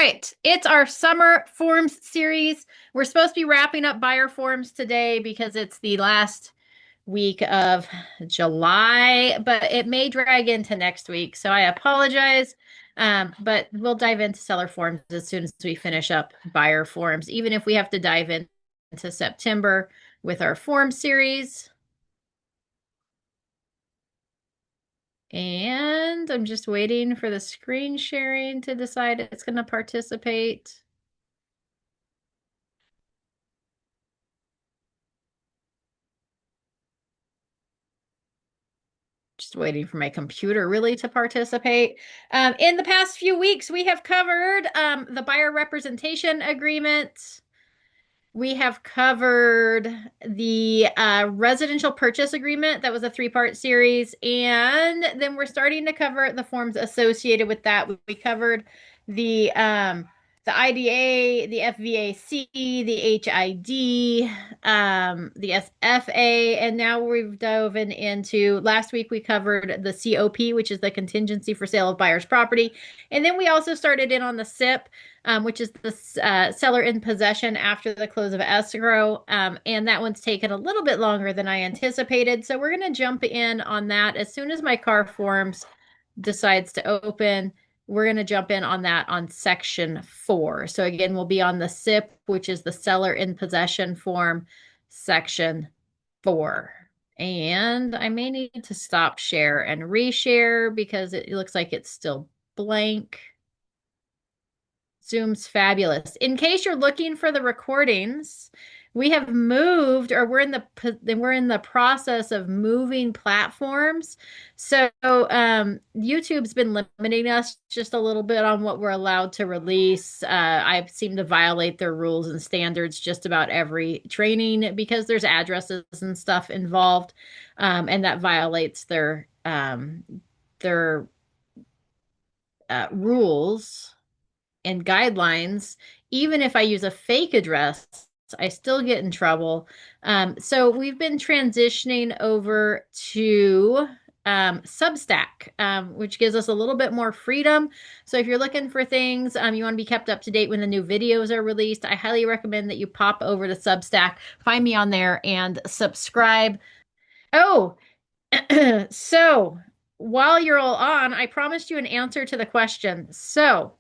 right, it's our summer forms series. We're supposed to be wrapping up buyer forms today because it's the last week of July, but it may drag into next week. So I apologize. But we'll dive into seller forms as soon as we finish up buyer forms, even if we have to dive into September with our form series. And I'm just waiting for the screen sharing to decide it's going to participate. Just waiting for my computer really to participate. In the past few weeks, we have covered the buyer representation agreement. We have covered the residential purchase agreement. That was a three-part series. And then we're starting to cover the forms associated with that. We covered the IDA, the FVAC, the HID, the SFA, and now we've dove into, last week we covered the COP, which is the contingency for sale of buyer's property. And then we also started in on the SIP, which is the seller in possession after the close of escrow. And that one's taken a little bit longer than I anticipated. So we're going to jump in on that as soon as my car forms decides to open. We're going to jump in on that on section 4. So again, we'll be on the SIP, which is the seller in possession form, section 4. And I may need to stop share and reshare because it looks like it's still blank. Zoom's fabulous. In case you're looking for the recordings, we have moved, or we're in the process of moving platforms. So YouTube's been limiting us just a little bit on what we're allowed to release. I seem to violate their rules and standards just about every training because there's addresses and stuff involved, and that violates their rules and guidelines. Even if I use a fake address, I still get in trouble. So we've been transitioning over to Substack, which gives us a little bit more freedom. So if you're looking for things, you want to be kept up to date when the new videos are released, I highly recommend that you pop over to Substack, find me on there, and subscribe. Oh, so while you're all on, I promised you an answer to the question. So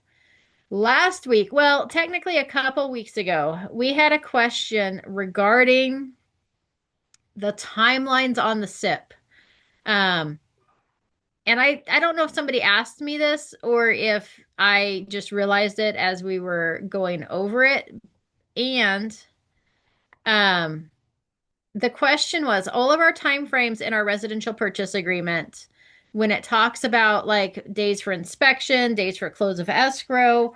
last week, well, technically a couple weeks ago, we had a question regarding the timelines on the SIP. And I don't know if somebody asked me this or if I just realized it as we were going over it. And the question was all of our time frames in our residential purchase agreement, when it talks about like days for inspection, days for close of escrow,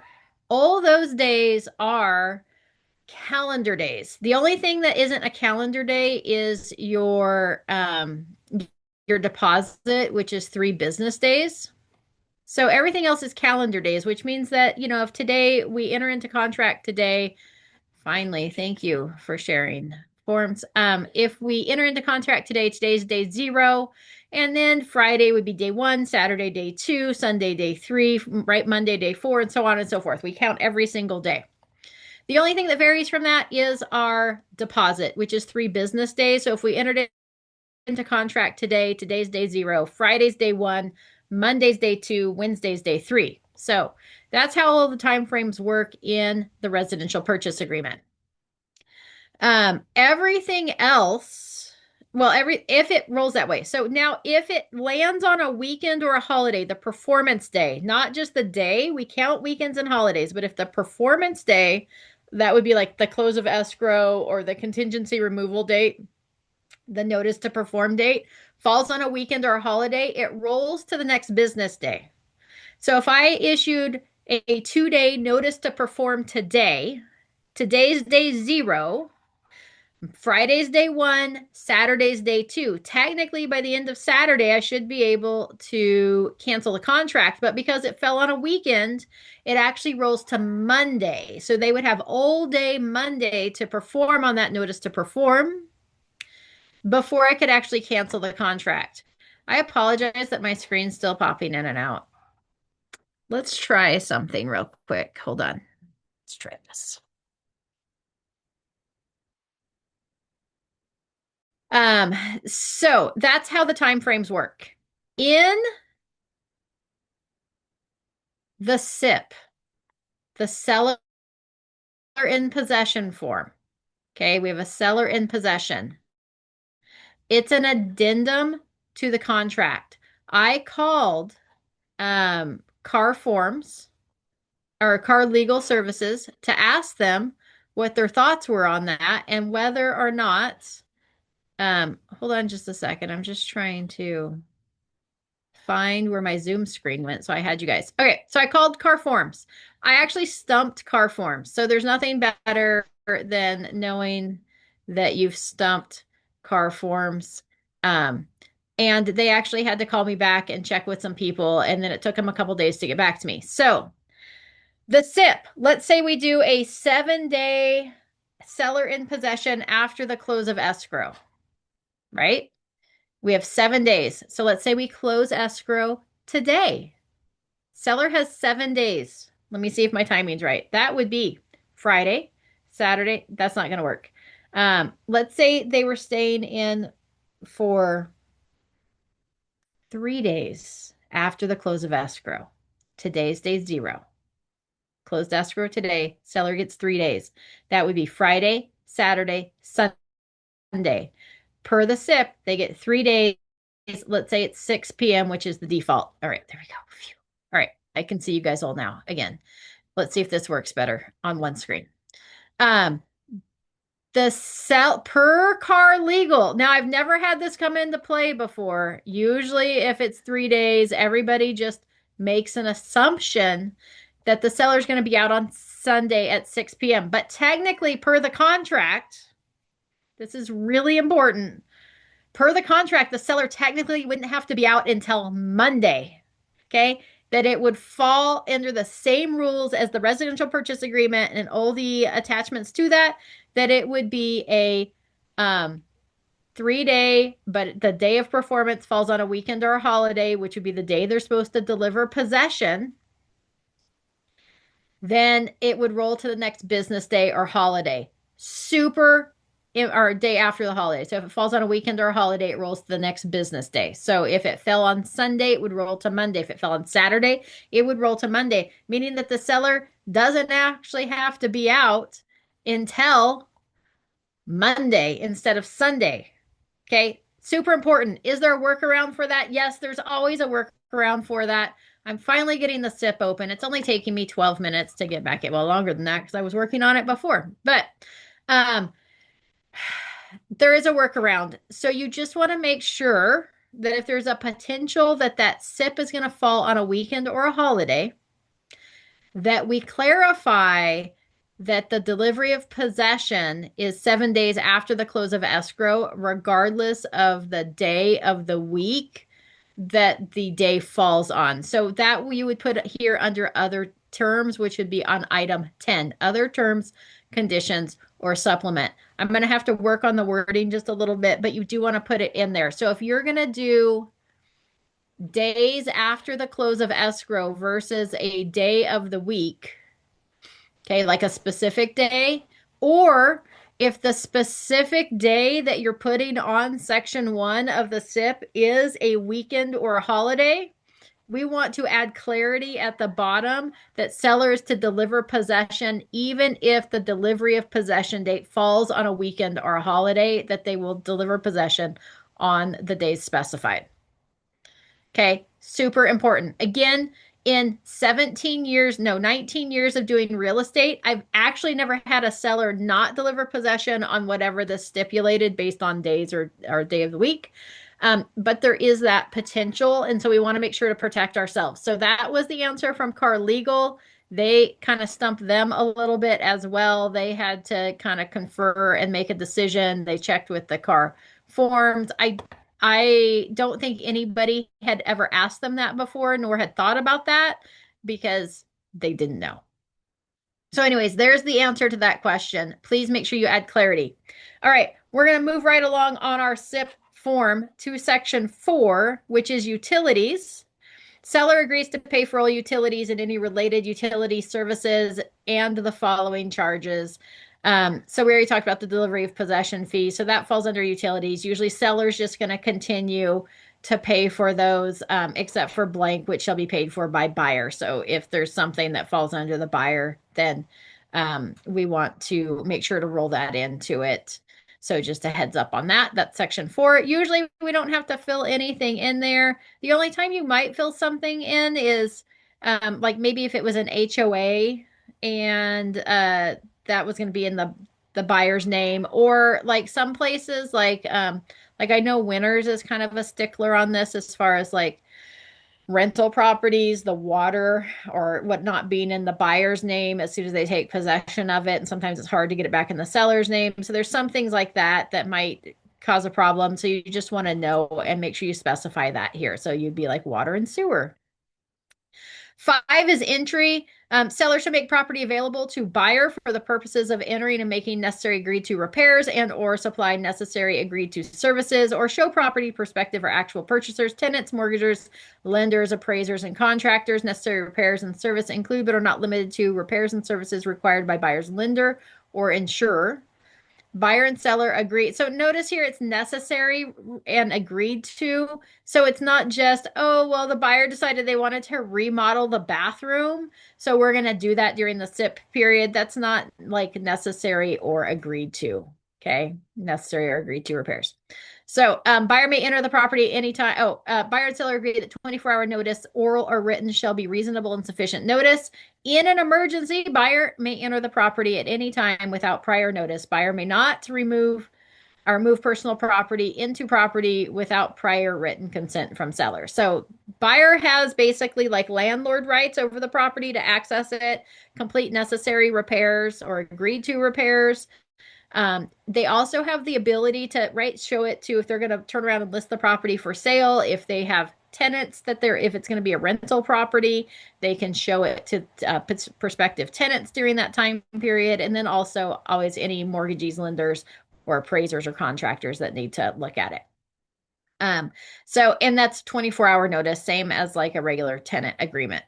all those days are calendar days. The only thing that isn't a calendar day is your deposit, which is 3 business days. So everything else is calendar days, which means that, if today we enter into contract today, finally, thank you for sharing forms. If we enter into contract today, today's day 0, and then Friday would be day 1, Saturday day 2, Sunday day 3, right, Monday day 4, and so on and so forth. We count every single day. The only thing that varies from that is our deposit, which is 3 business days. So if we entered it into contract today, today's day 0, Friday's day 1, Monday's day 2, Wednesday's day 3. So that's how all the time frames work in the residential purchase agreement. Everything else, well, if it rolls that way. So now if it lands on a weekend or a holiday, the performance day, not just the day, we count weekends and holidays, but if the performance day, that would be like the close of escrow or the contingency removal date, the notice to perform date, falls on a weekend or a holiday, it rolls to the next business day. So if I issued a 2-day notice to perform today, today's day 0, Friday's day 1, Saturday's day 2. Technically, by the end of Saturday, I should be able to cancel the contract, but because it fell on a weekend, it actually rolls to Monday. So they would have all day Monday to perform on that notice to perform before I could actually cancel the contract. I apologize that my screen's still popping in and out. Let's try something real quick. Hold on. Let's try this. Um, so that's how the time frames work. In the SIP, the seller in possession form. Okay, we have a seller in possession. It's an addendum to the contract. I called car forms or car legal services to ask them what their thoughts were on that and whether or not, hold on just a second. I'm just trying to find where my Zoom screen went. So I had you guys. Okay, so I called car forms. I actually stumped car forms. So there's nothing better than knowing that you've stumped car forms. Um, and they actually had to call me back and check with some people, and then it took them a couple days to get back to me. So the SIP, let's say we do a 7-day seller in possession after the close of escrow, right? We have 7 days. So let's say we close escrow today. Seller has 7 days. Let me see if my timing's right. That would be Friday, Saturday. That's not going to work. Let's say they were staying in for 3 days after the close of escrow. Today's day 0. Closed escrow today. Seller gets 3 days. That would be Friday, Saturday, Sunday. Per the SIP, they get 3 days. Let's say it's 6 p.m., which is the default. All right, there we go. Phew. All right, I can see you guys all now. Again, let's see if this works better on one screen. The sell per car legal. Now, I've never had this come into play before. Usually, if it's 3 days, everybody just makes an assumption that the seller's going to be out on Sunday at 6 p.m. But technically, per the contract, this is really important. Per the contract, the seller technically wouldn't have to be out until Monday. Okay. That it would fall under the same rules as the residential purchase agreement and all the attachments to that, that it would be a 3-day, but the day of performance falls on a weekend or a holiday, which would be the day they're supposed to deliver possession. Then it would roll to the next business day or holiday. Or day after the holiday. So if it falls on a weekend or a holiday, it rolls to the next business day. So if it fell on Sunday, it would roll to Monday. If it fell on Saturday, it would roll to Monday, meaning that the seller doesn't actually have to be out until Monday instead of Sunday. Okay. Super important. Is there a workaround for that? Yes, there's always a workaround for that. I'm finally getting the SIP open. It's only taking me 12 minutes to get back. Well, longer than that because I was working on it before. But there is a workaround. So you just want to make sure that if there's a potential that that SIP is going to fall on a weekend or a holiday, that we clarify that the delivery of possession is 7 days after the close of escrow, regardless of the day of the week that the day falls on. So that you would put here under other terms, which would be on item 10, other terms, conditions, or supplement. I'm going to have to work on the wording just a little bit, but you do want to put it in there. So if you're going to do days after the close of escrow versus a day of the week, okay, like a specific day, or if the specific day that you're putting on section 1 of the SIP is a weekend or a holiday, we want to add clarity at the bottom that sellers to deliver possession, even if the delivery of possession date falls on a weekend or a holiday, that they will deliver possession on the days specified. Okay, super important. Again, in 19 years of doing real estate, I've actually never had a seller not deliver possession on whatever the stipulated based on days or day of the week. But there is that potential. And so we want to make sure to protect ourselves. So that was the answer from Car Legal. They kind of stumped them a little bit as well. They had to kind of confer and make a decision. They checked with the car forms. I don't think anybody had ever asked them that before, nor had thought about that because they didn't know. So anyways, there's the answer to that question. Please make sure you add clarity. All right, we're going to move right along on our SIP form to section 4, which is utilities. Seller agrees to pay for all utilities and any related utility services and the following charges. So we already talked about the delivery of possession fee. So that falls under utilities. Usually seller's just going to continue to pay for those, except for blank, which shall be paid for by buyer. So if there's something that falls under the buyer, then we want to make sure to roll that into it. So just a heads up on that. That's section 4. Usually we don't have to fill anything in there. The only time you might fill something in is like maybe if it was an HOA and that was going to be in the buyer's name, or like some places like I know Winners is kind of a stickler on this as far as like rental properties, the water or whatnot being in the buyer's name as soon as they take possession of it. And sometimes it's hard to get it back in the seller's name. So there's some things like that that might cause a problem. So you just want to know and make sure you specify that here. So you'd be like water and sewer. 5 is entry. Seller should make property available to buyer for the purposes of entering and making necessary agreed to repairs and or supply necessary agreed to services, or show property prospective or actual purchasers, tenants, mortgagors, lenders, appraisers, and contractors. Necessary repairs and service include but are not limited to repairs and services required by buyer's lender or insurer. Buyer and seller agree. So notice here it's necessary and agreed to. So it's not just, oh, well, the buyer decided they wanted to remodel the bathroom, so we're going to do that during the SIP period. That's not like necessary or agreed to. Okay. Necessary or agreed to repairs. So buyer may enter the property anytime. Oh, buyer and seller agree that 24-hour notice, oral or written, shall be reasonable and sufficient notice. In an emergency, buyer may enter the property at any time without prior notice. Buyer may not remove or move personal property into property without prior written consent from seller. So buyer has basically like landlord rights over the property to access it, complete necessary repairs or agreed to repairs. They also have the ability to, right, show it to if they're going to turn around and list the property for sale. If they have tenants if it's going to be a rental property, they can show it to prospective tenants during that time period. And then also always any mortgagees, lenders, or appraisers or contractors that need to look at it. And that's 24-hour notice, same as like a regular tenant agreement.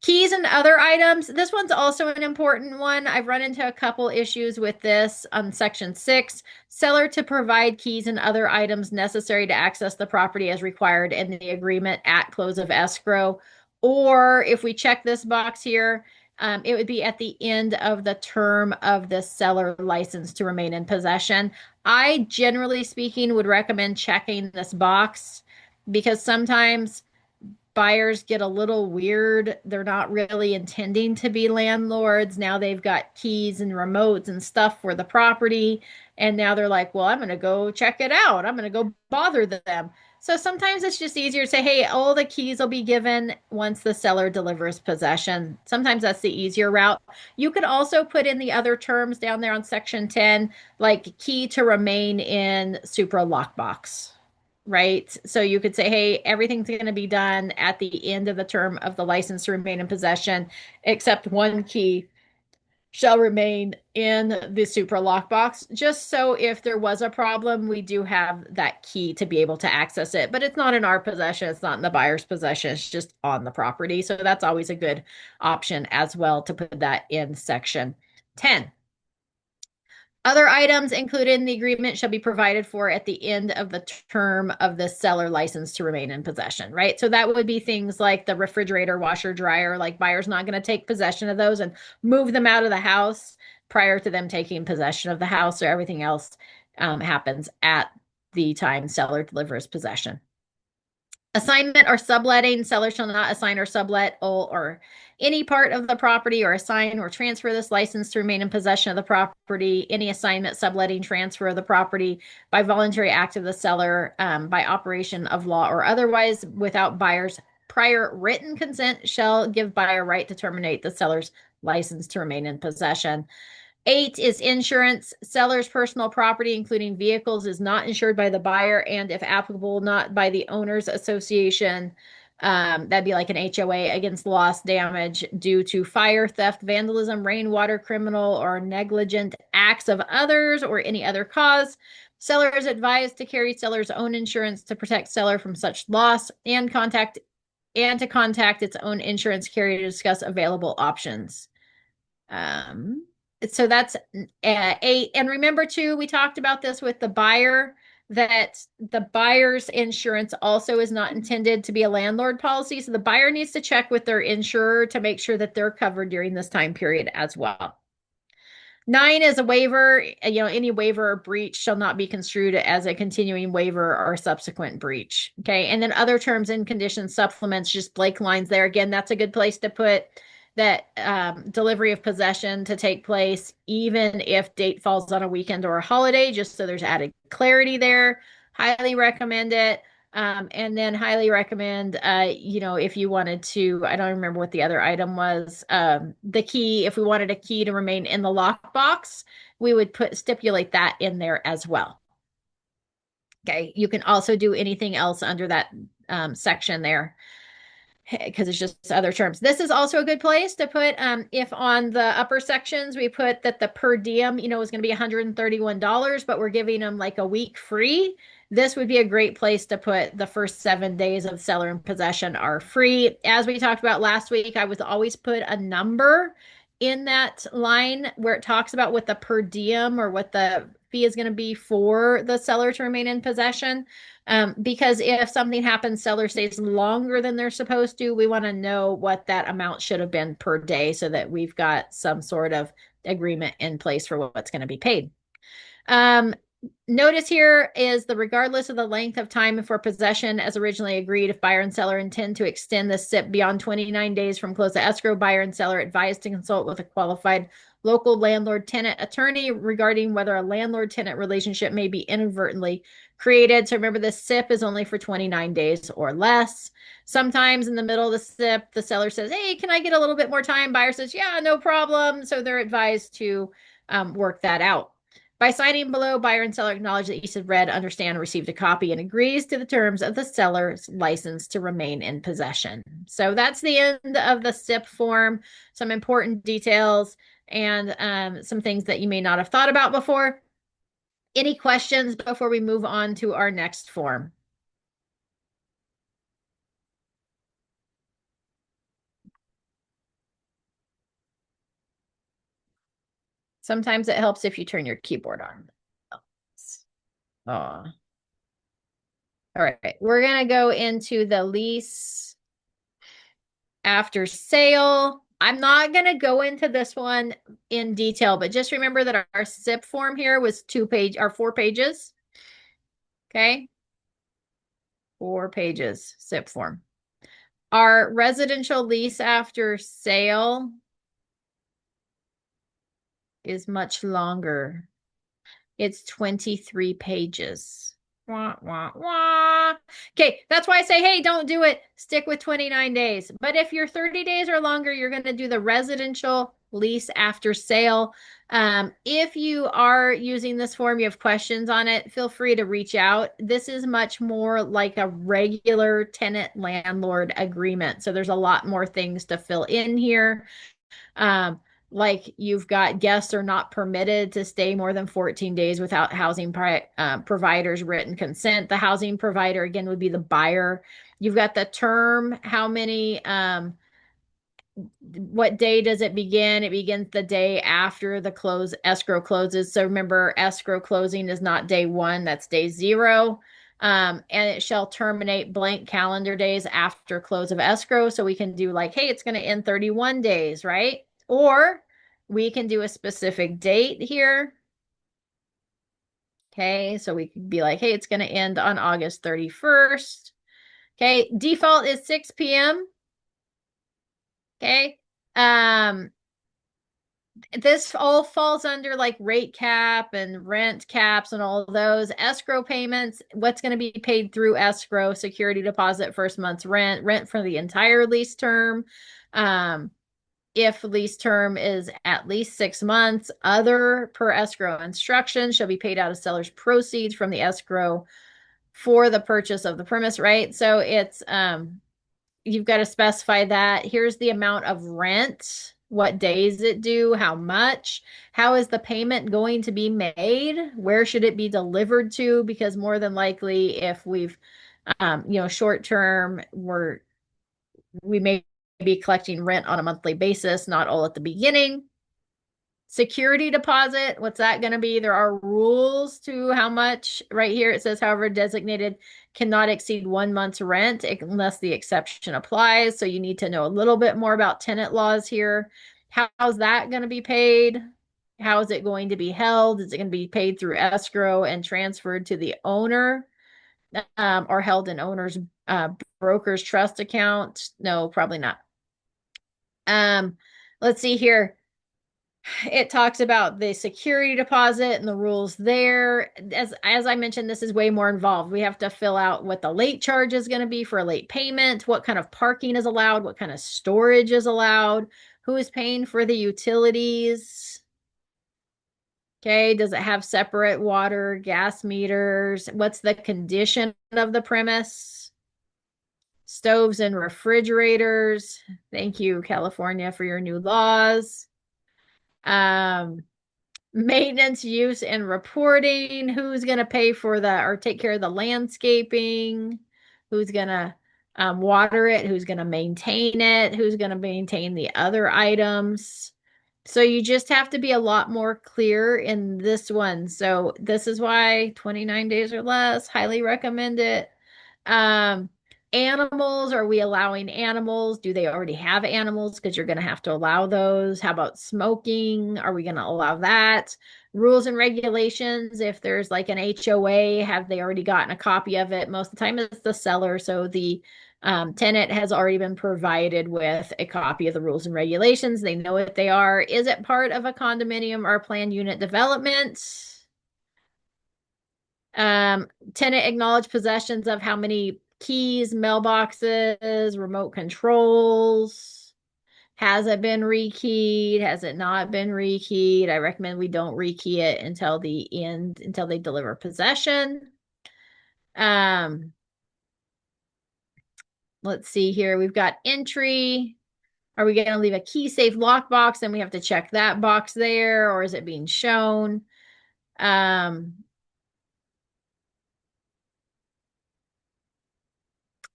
Keys and other items. This one's also an important one. I've run into a couple issues with this on section 6. Seller to provide keys and other items necessary to access the property as required in the agreement at close of escrow. Or if we check this box here, it would be at the end of the term of the seller license to remain in possession. I, generally speaking, would recommend checking this box because sometimes buyers get a little weird. They're not really intending to be landlords. Now they've got keys and remotes and stuff for the property. And now they're like, well, I'm going to go check it out. I'm going to go bother them. So sometimes it's just easier to say, hey, all the keys will be given once the seller delivers possession. Sometimes that's the easier route. You could also put in the other terms down there on section 10, like key to remain in Supra lockbox. Right? So you could say, hey, everything's going to be done at the end of the term of the license to remain in possession, except one key shall remain in the Supra lockbox, just so if there was a problem, we do have that key to be able to access it. But it's not in our possession. It's not in the buyer's possession. It's just on the property. So that's always a good option as well to put that in section 10. Other items included in the agreement shall be provided for at the end of the term of the seller license to remain in possession, right? So that would be things like the refrigerator, washer, dryer, like buyer's not going to take possession of those and move them out of the house prior to them taking possession of the house, or everything else happens at the time seller delivers possession. Assignment or subletting. Seller shall not assign or sublet all or any part of the property, or assign or transfer this license to remain in possession of the property. Any assignment, subletting, transfer of the property by voluntary act of the seller, by operation of law or otherwise, without buyer's prior written consent, shall give buyer right to terminate the seller's license to remain in possession. 8 is insurance. Seller's personal property, including vehicles, is not insured by the buyer, and if applicable, not by the owners association. That'd be like an HOA against loss, damage due to fire, theft, vandalism, rainwater, criminal, or negligent acts of others, or any other cause. Seller is advised to carry seller's own insurance to protect seller from such loss, and contact and to contact its own insurance carrier to discuss available options. Um, so that's 8. And remember too, we talked about this with the buyer, that the buyer's insurance also is not intended to be a landlord policy. So the buyer needs to check with their insurer to make sure that they're covered during this time period as well. 9 is a waiver. Any waiver or breach shall not be construed as a continuing waiver or subsequent breach. Okay. And then other terms and conditions supplements, just blank lines there. Again, that's a good place to put that delivery of possession to take place, even if date falls on a weekend or a holiday, just so there's added clarity there. Highly recommend it. And then highly recommend, if you wanted to, I don't remember what the other item was, the key, if we wanted a key to remain in the lockbox, we would stipulate that in there as well. Okay, you can also do anything else under that section there, because it's just other terms. This is also a good place to put, if on the upper sections, we put that the per diem, is going to be $131, but we're giving them like a week free. This would be a great place to put the first 7 days of seller in possession are free. As we talked about last week, I would always put a number in that line where it talks about what the per diem or what the fee is going to be for the seller to remain in possession. Because if something happens, seller stays longer than they're supposed to, we want to know what that amount should have been per day so that we've got some sort of agreement in place for what's going to be paid. Notice here is the regardless of the length of time for possession as originally agreed, if buyer and seller intend to extend the SIP beyond 29 days from close of escrow, buyer and seller advised to consult with a qualified local landlord-tenant attorney regarding whether a landlord-tenant relationship may be inadvertently created. So remember, the SIP is only for 29 days or less. Sometimes in the middle of the SIP, the seller says, hey, can I get a little bit more time? Buyer says, yeah, no problem. So they're advised to work that out. By signing below, buyer and seller acknowledge that each have read, understand, and received a copy and agrees to the terms of the seller's license to remain in possession. So that's the end of the SIP form. Some important details and some things that you may not have thought about before. Any questions before we move on to our next form? Sometimes it helps if you turn your keyboard on. Oh. All right, we're going to go into the lease after sale. I'm not going to go into this one in detail, but just remember that our SIP form here was 4 pages. Okay. 4 pages SIP form. Our residential lease after sale is much longer. It's 23 pages. Wah, wah, wah. Okay, that's why I say, hey, don't do it. Stick with 29 days. But if you're 30 days or longer, you're going to do the residential lease after sale. If you are using this form, you have questions on it, feel free to reach out. This is much more like a regular tenant landlord agreement. So there's a lot more things to fill in here. Like you've got guests are not permitted to stay more than 14 days without housing provider's written consent. The housing provider, again, would be the buyer. You've got the term, how many, what day does it begin? It begins the day after the escrow closes. So remember, escrow closing is not day 1, that's day 0. And it shall terminate blank calendar days after close of escrow. So we can do like, hey, it's going to end 31 days, right? Or we can do a specific date here. Okay, so we could be like, hey, it's going to end on August 31st. Okay, default is 6 p.m. Okay. This all falls under like rate cap and rent caps and all of those. Escrow payments, what's going to be paid through escrow, security deposit, first month's rent for the entire lease term. If lease term is at least 6 months, other per escrow instructions shall be paid out of seller's proceeds from the escrow for the purchase of the premise, right? So it's you've got to specify that. Here's the amount of rent, what days it due, how much, how is the payment going to be made, where should it be delivered to? Because more than likely, if we've, short term, we may be collecting rent on a monthly basis, not all at the beginning. Security deposit, what's that going to be? There are rules to how much. Right here it says, however, designated cannot exceed 1 month's rent unless the exception applies. So you need to know a little bit more about tenant laws here. How's that going to be paid? How is it going to be held? Is it going to be paid through escrow and transferred to the owner, or held in owner's broker's trust account? No, probably not. Let's see here. It talks about the security deposit and the rules there. As I mentioned, this is way more involved. We have to fill out what the late charge is going to be for a late payment, what kind of parking is allowed, what kind of storage is allowed, who is paying for the utilities. Okay, does it have separate water, gas meters? What's the condition of the premise? Stoves and refrigerators. Thank you, California, for your new laws. Maintenance, use, and reporting. Who's going to pay for the or take care of the landscaping? Who's going to water it? Who's going to maintain it? Who's going to maintain the other items? So you just have to be a lot more clear in this one. So this is why 29 days or less, highly recommend it. Animals, are we allowing animals? Do they already have animals? Because you're going to have to allow those. How about smoking? Are we going to allow that? Rules and regulations, if there's like an HOA, have they already gotten a copy of it? Most of the time it's the seller, so the tenant has already been provided with a copy of the rules and regulations. They know what they are. Is it part of a condominium or planned unit development? Tenant acknowledged possessions of how many keys, mailboxes, remote controls. Has it been rekeyed? Has it not been rekeyed? I recommend we don't rekey it until the end, until they deliver possession. Let's see here. We've got entry. Are we going to leave a key safe lockbox? Then we have to check that box there, or is it being shown?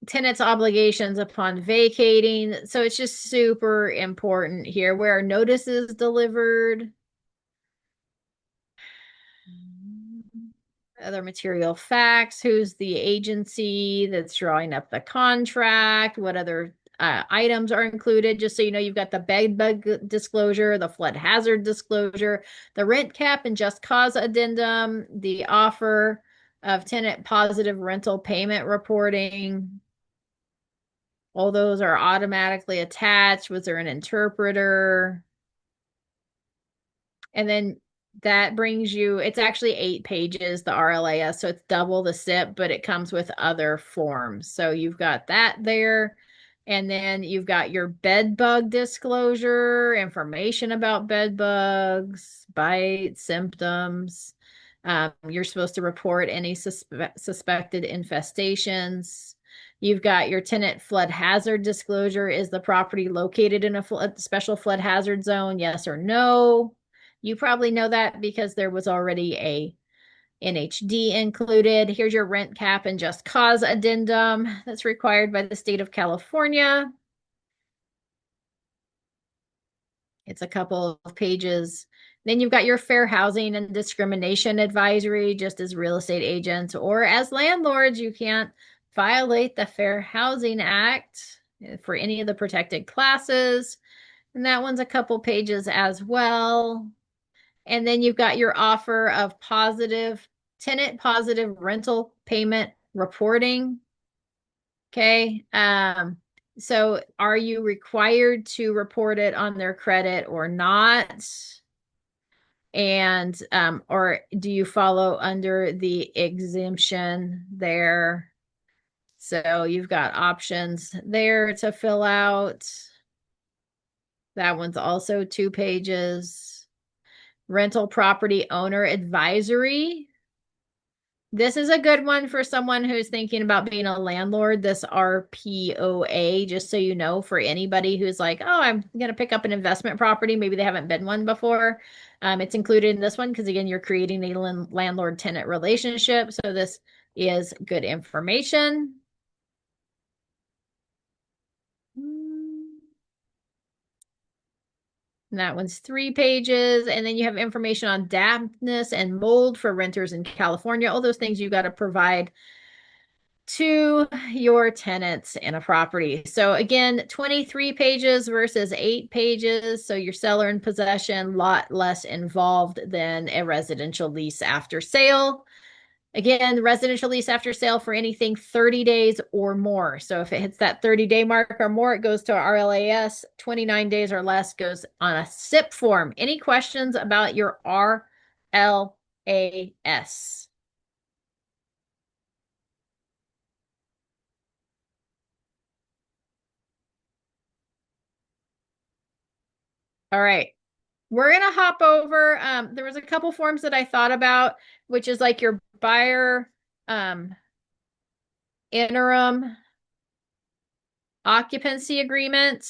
Tenant's obligations upon vacating. So it's just super important here. Where are notices delivered? Other material facts. Who's the agency that's drawing up the contract? What other items are included? Just so you know, you've got the bed bug disclosure, the flood hazard disclosure, the rent cap and just cause addendum, the offer of tenant positive rental payment reporting. All those are automatically attached. Was there an interpreter? And then that brings you, it's actually 8 pages, the RLAS, so it's double the SIP, but it comes with other forms. So you've got that there. And then you've got your bed bug disclosure, information about bed bugs, bites, symptoms. You're supposed to report any suspected infestations. You've got your tenant flood hazard disclosure. Is the property located in a special flood hazard zone? Yes or no? You probably know that because there was already a NHD included. Here's your rent cap and just cause addendum that's required by the state of California. It's a couple of pages. Then you've got your fair housing and discrimination advisory. Just as real estate agents or as landlords, you can't violate the Fair Housing Act for any of the protected classes. And that one's a couple pages as well. And then you've got your offer of tenant positive rental payment reporting. Okay. So are you required to report it on their credit or not? And or do you follow under the exemption there? So you've got options there to fill out. That one's also 2 pages. Rental property owner advisory. This is a good one for someone who's thinking about being a landlord, this RPOA, just so you know, for anybody who's like, oh, I'm going to pick up an investment property. Maybe they haven't been one before. It's included in this one because, again, you're creating a landlord-tenant relationship. So this is good information. And that one's 3 pages. And then you have information on dampness and mold for renters in California. All those things you got to provide to your tenants in a property. So again, 23 pages versus 8 pages. So your seller in possession, lot less involved than a residential lease after sale. Again, residential lease after sale for anything 30 days or more. So if it hits that 30-day mark or more, it goes to RLAS. 29 days or less goes on a SIP form. Any questions about your RLAS? All right. We're going to hop over. There was a couple forms that I thought about, which is like your buyer interim occupancy agreement.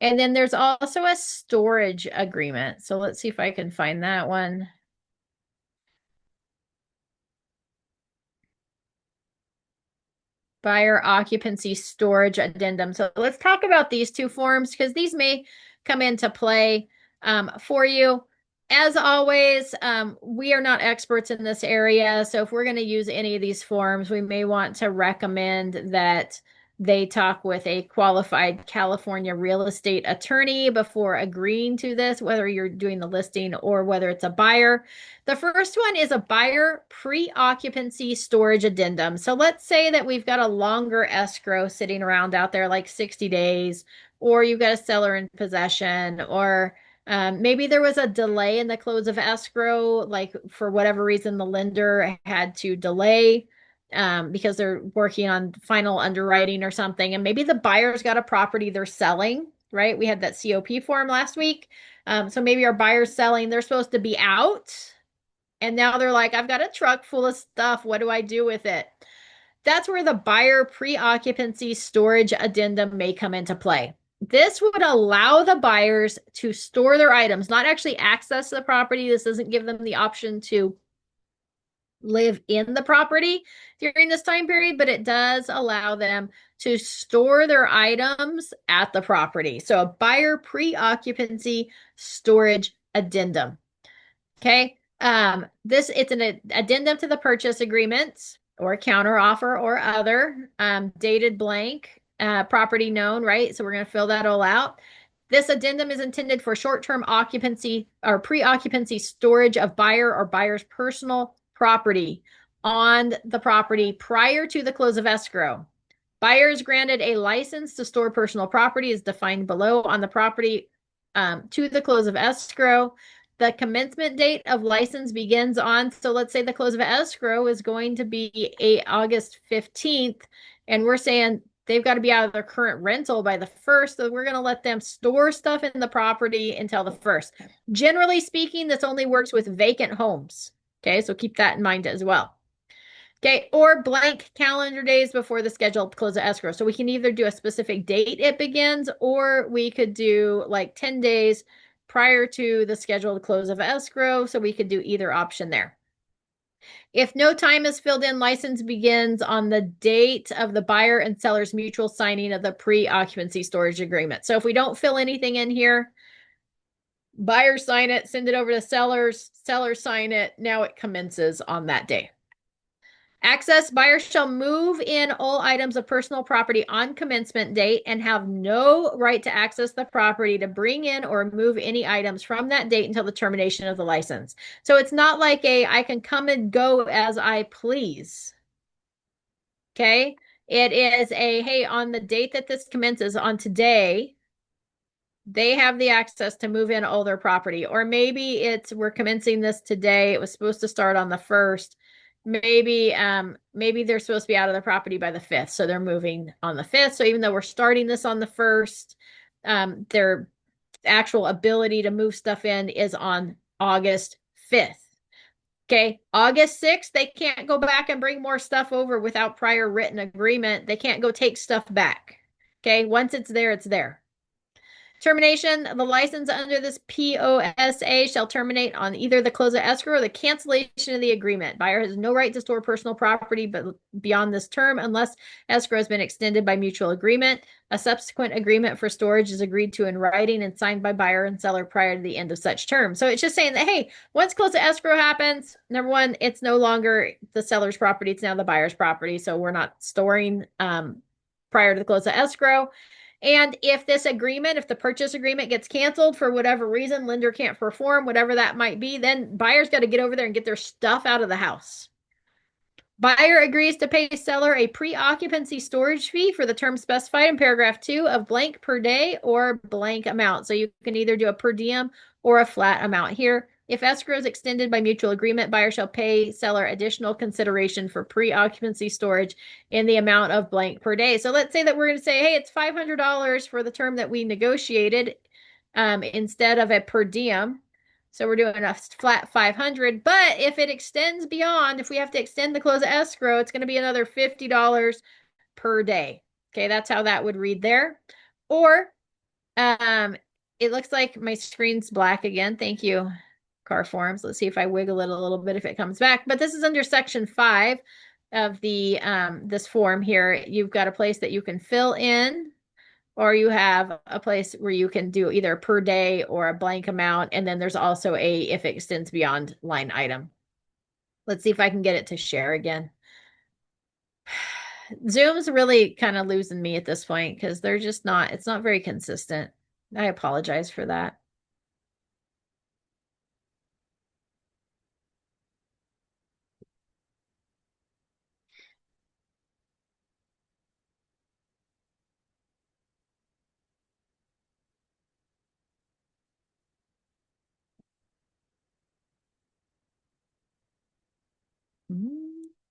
And then there's also a storage agreement. So let's see if I can find that one. Buyer occupancy storage addendum. So let's talk about these two forms because these may come into play for you. As always, we are not experts in this area. So if we're going to use any of these forms, we may want to recommend that they talk with a qualified California real estate attorney before agreeing to this, whether you're doing the listing or whether it's a buyer. The first one is a buyer pre-occupancy storage addendum. So let's say that we've got a longer escrow sitting around out there, like 60 days, or you've got a seller in possession, or maybe there was a delay in the close of escrow, like for whatever reason, the lender had to delay because they're working on final underwriting or something. And maybe the buyer's got a property they're selling, right? We had that COP form last week. So maybe our buyer's selling, they're supposed to be out. And now they're like, I've got a truck full of stuff. What do I do with it? That's where the buyer pre-occupancy storage addendum may come into play. This would allow the buyers to store their items, not actually access the property. This doesn't give them the option to live in the property during this time period, but it does allow them to store their items at the property. So a buyer pre-occupancy storage addendum. Okay. It's an addendum to the purchase agreements or counter offer or other, dated blank, property known, right? So we're going to fill that all out. This addendum is intended for short-term occupancy or pre-occupancy storage of buyer or buyer's personal property on the property prior to the close of escrow. Buyer is granted a license to store personal property as defined below on the property to the close of escrow. The commencement date of license begins on, so let's say the close of escrow is going to be August 15th, and we're saying they've got to be out of their current rental by the 1st, so we're going to let them store stuff in the property until the 1st. Generally speaking, this only works with vacant homes. Okay, so keep that in mind as well. Okay, or blank calendar days before the scheduled close of escrow. So we can either do a specific date it begins, or we could do like 10 days prior to the scheduled close of escrow. So we could do either option there. If no time is filled in, license begins on the date of the buyer and seller's mutual signing of the pre-occupancy storage agreement. So if we don't fill anything in here, buyers sign it, send it over to sellers sign it. Now it commences on that day. Access, buyers shall move in all items of personal property on commencement date and have no right to access the property to bring in or move any items from that date until the termination of the license. So it's not like I can come and go as I please. Okay. It is hey, on the date that this commences on today, they have the access to move in all their property. Or maybe we're commencing this today. It was supposed to start on the 1st. Maybe they're supposed to be out of the property by the 5th, so they're moving on the 5th. So even though we're starting this on the 1st, their actual ability to move stuff in is on August 5th. Okay, August 6th, they can't go back and bring more stuff over without prior written agreement. They can't go take stuff back. Okay, once it's there, it's there. Termination, the license under this POSA shall terminate on either the close of escrow or the cancellation of the agreement. Buyer has no right to store personal property but beyond this term unless escrow has been extended by mutual agreement. A subsequent agreement for storage is agreed to in writing and signed by buyer and seller prior to the end of such term. So it's just saying that, hey, once close of escrow happens, number one, it's no longer the seller's property, it's now the buyer's property. So we're not storing prior to the close of escrow. And if this agreement, if the purchase agreement gets canceled for whatever reason, lender can't perform, whatever that might be, then buyer's got to get over there and get their stuff out of the house. Buyer agrees to pay seller a pre-occupancy storage fee for the term specified in paragraph 2 of blank per day or blank amount. So you can either do a per diem or a flat amount here. If escrow is extended by mutual agreement, buyer shall pay seller additional consideration for pre-occupancy storage in the amount of blank per day. So let's say that we're going to say, hey, it's $500 for the term that we negotiated instead of a per diem. So we're doing a flat 500, but if it extends beyond, if we have to extend the close of escrow, it's going to be another $50 per day. Okay, that's how that would read there. Or it looks like my screen's black again. Thank you, Car Forms. Let's see if I wiggle it a little bit if it comes back. But this is under section 5 of the this form here. You've got a place that you can fill in, or you have a place where you can do either per day or a blank amount. And then there's also a if it extends beyond line item. Let's see if I can get it to share again. Zoom's really kind of losing me at this point because they're just not, it's not very consistent. I apologize for that.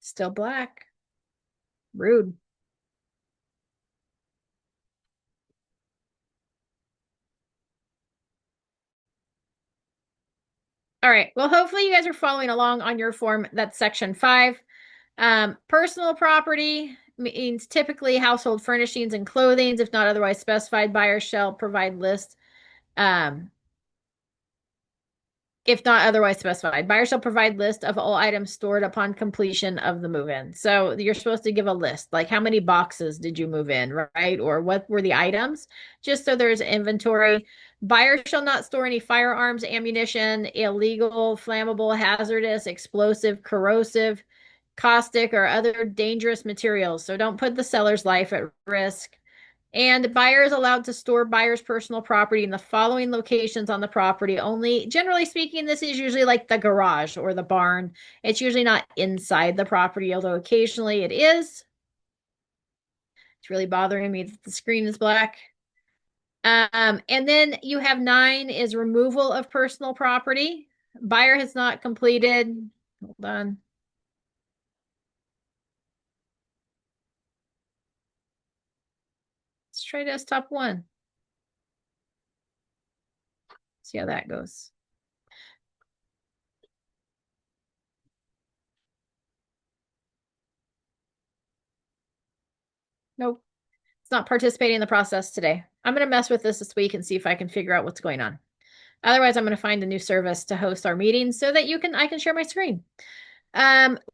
Still black. Rude. All right. Well, hopefully you guys are following along on your form. That's section 5. Personal property means typically household furnishings and clothing. If not otherwise specified, buyer shall provide list. If not otherwise specified, buyer shall provide list of all items stored upon completion of the move-in. So you're supposed to give a list, like how many boxes did you move in, right? Or what were the items, just so there's inventory. Buyer shall not store any firearms, ammunition, illegal, flammable, hazardous, explosive, corrosive, caustic, or other dangerous materials. So don't put the seller's life at risk. And buyer is allowed to store buyer's personal property in the following locations on the property only. Generally speaking, this is usually like the garage or the barn. It's usually not inside the property, although occasionally it is. It's really bothering me that the screen is black. And then you have 9 is removal of personal property. Buyer has not completed. Hold on. Let's try desktop 1. See how that goes. Nope. It's not participating in the process today. I'm going to mess with this week and see if I can figure out what's going on. Otherwise, I'm going to find a new service to host our meetings so that I can share my screen.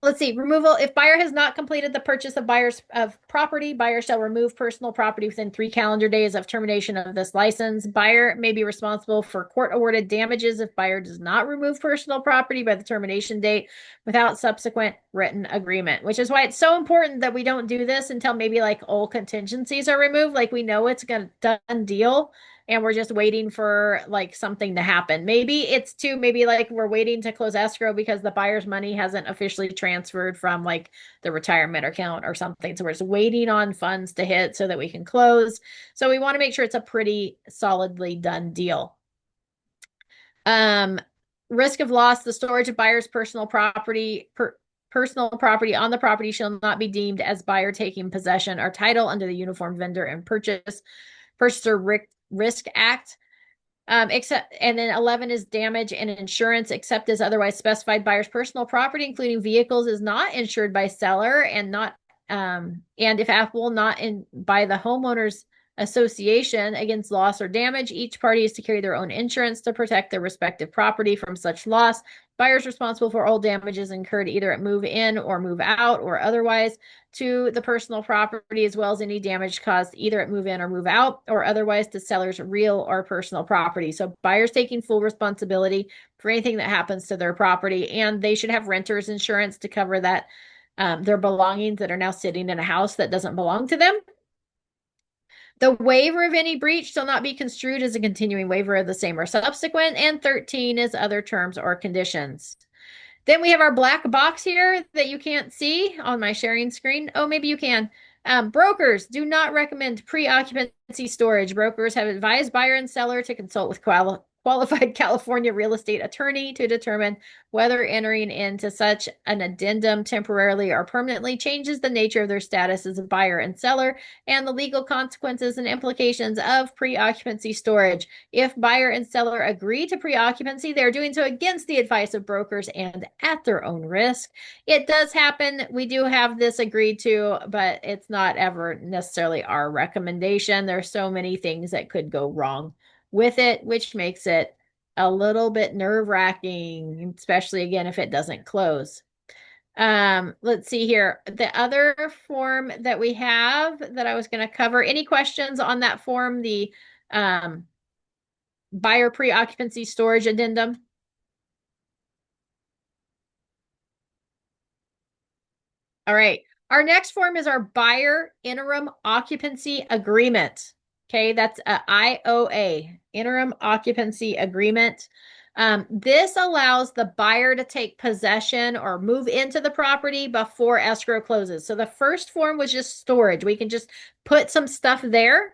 Let's see, removal. If buyer has not completed the purchase of buyer's of property, buyer shall remove personal property within 3 calendar days of termination of this license. Buyer may be responsible for court-awarded damages if buyer does not remove personal property by the termination date without subsequent written agreement, which is why it's so important that we don't do this until maybe like all contingencies are removed. Like we know it's a done deal and we're just waiting for like something to happen. Maybe it's maybe like we're waiting to close escrow because the buyer's money hasn't officially transferred from like the retirement account or something. So we're just waiting on funds to hit so that we can close. So we want to make sure it's a pretty solidly done deal. Risk of loss, the storage of buyer's personal property personal property on the property shall not be deemed as buyer taking possession or title under the Uniform Vendor and Purchaser Risk Act. Except, and then 11 is damage and insurance, except as otherwise specified. Buyer's personal property, including vehicles, is not insured by seller and not, and if applicable, not by the homeowner's association against loss or damage. Each party is to carry their own insurance to protect their respective property from such loss. Buyers responsible for all damages incurred either at move in or move out or otherwise to the personal property, as well as any damage caused either at move in or move out or otherwise to seller's real or personal property. So buyers taking full responsibility for anything that happens to their property, and they should have renter's insurance to cover that their belongings that are now sitting in a house that doesn't belong to them. The waiver of any breach shall not be construed as a continuing waiver of the same or subsequent. And 13 is other terms or conditions. Then we have our black box here that you can't see on my sharing screen. Oh, maybe you can. Brokers do not recommend pre-occupancy storage. Brokers have advised buyer and seller to consult with qualified California real estate attorney to determine whether entering into such an addendum temporarily or permanently changes the nature of their status as a buyer and seller and the legal consequences and implications of pre-occupancy storage. If buyer and seller agree to pre-occupancy, they're doing so against the advice of brokers and at their own risk. It does happen. We do have this agreed to, but it's not ever necessarily our recommendation. There's so many things that could go wrong with it, which makes it a little bit nerve-wracking, especially again if it doesn't close. Let's see here. The other form that we have that I was going to cover. Any questions on that form, the buyer pre-occupancy storage addendum? All right. Our next form is our buyer interim occupancy agreement. Okay, that's a IOA, interim occupancy agreement. This allows the buyer to take possession or move into the property before escrow closes. So the first form was just storage. We can just put some stuff there.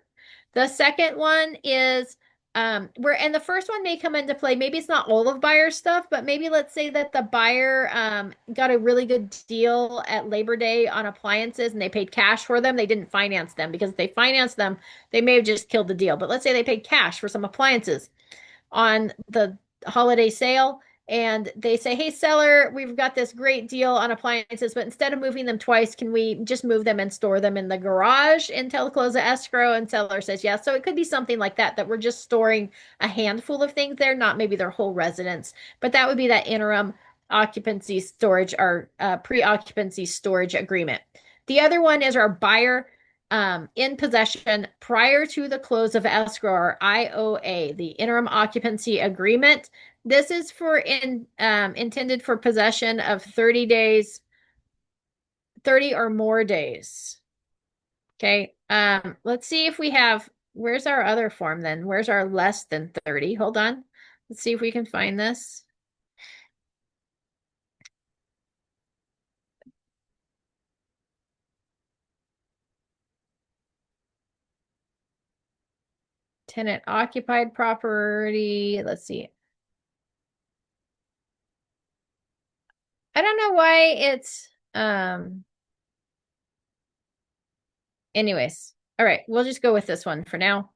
The second one is and the first one may come into play. Maybe it's not all of buyer's stuff, but maybe let's say that the buyer got a really good deal at Labor Day on appliances and they paid cash for them. They didn't finance them because if they financed them, they may have just killed the deal. But let's say they paid cash for some appliances on the holiday sale and they say, hey, seller, we've got this great deal on appliances, but instead of moving them twice, can we just move them and store them in the garage until the close of escrow? And seller says, yes. So it could be something like that, that we're just storing a handful of things there, not maybe their whole residence, but that would be that interim occupancy storage or pre-occupancy storage agreement. The other one is our buyer in possession prior to the close of escrow, or IOA, the interim occupancy agreement. This is for intended for possession of 30 days, 30 or more days. Okay. Let's see if we have, where's our other form then? Where's our less than 30? Hold on. Let's see if we can find this. Tenant occupied property. Let's see. I don't know why it's anyways. All right, we'll just go with this one for now.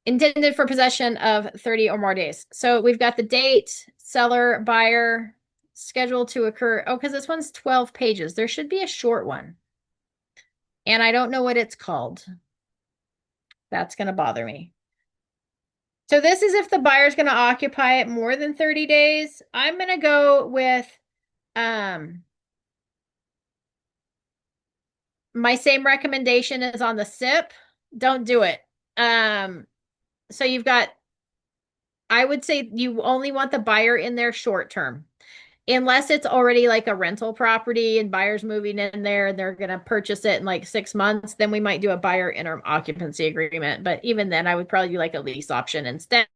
Intended for possession of 30 or more days. So we've got the date, seller, buyer, scheduled to occur. Oh, because this one's 12 pages. There should be a short one. And I don't know what it's called. That's going to bother me. So this is if the buyer's going to occupy it more than 30 days. I'm going to go with my same recommendation is on the SIP. Don't do it. So you've got, I would say you only want the buyer in there short term. Unless it's already like a rental property and buyers moving in there and they're going to purchase it in like 6 months, then we might do a buyer interim occupancy agreement. But even then, I would probably do like a lease option instead.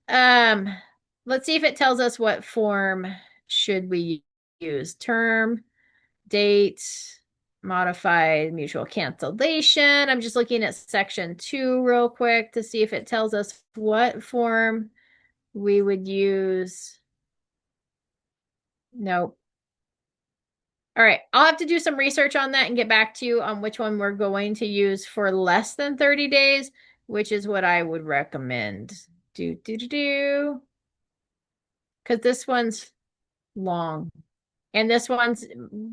Let's see if it tells us what form should we use. Term, date, modified mutual cancellation. I'm just looking at section 2 real quick to see if it tells us what form we would use. Nope. All right. I'll have to do some research on that and get back to you on which one we're going to use for less than 30 days, which is what I would recommend. Because this one's long. And this one's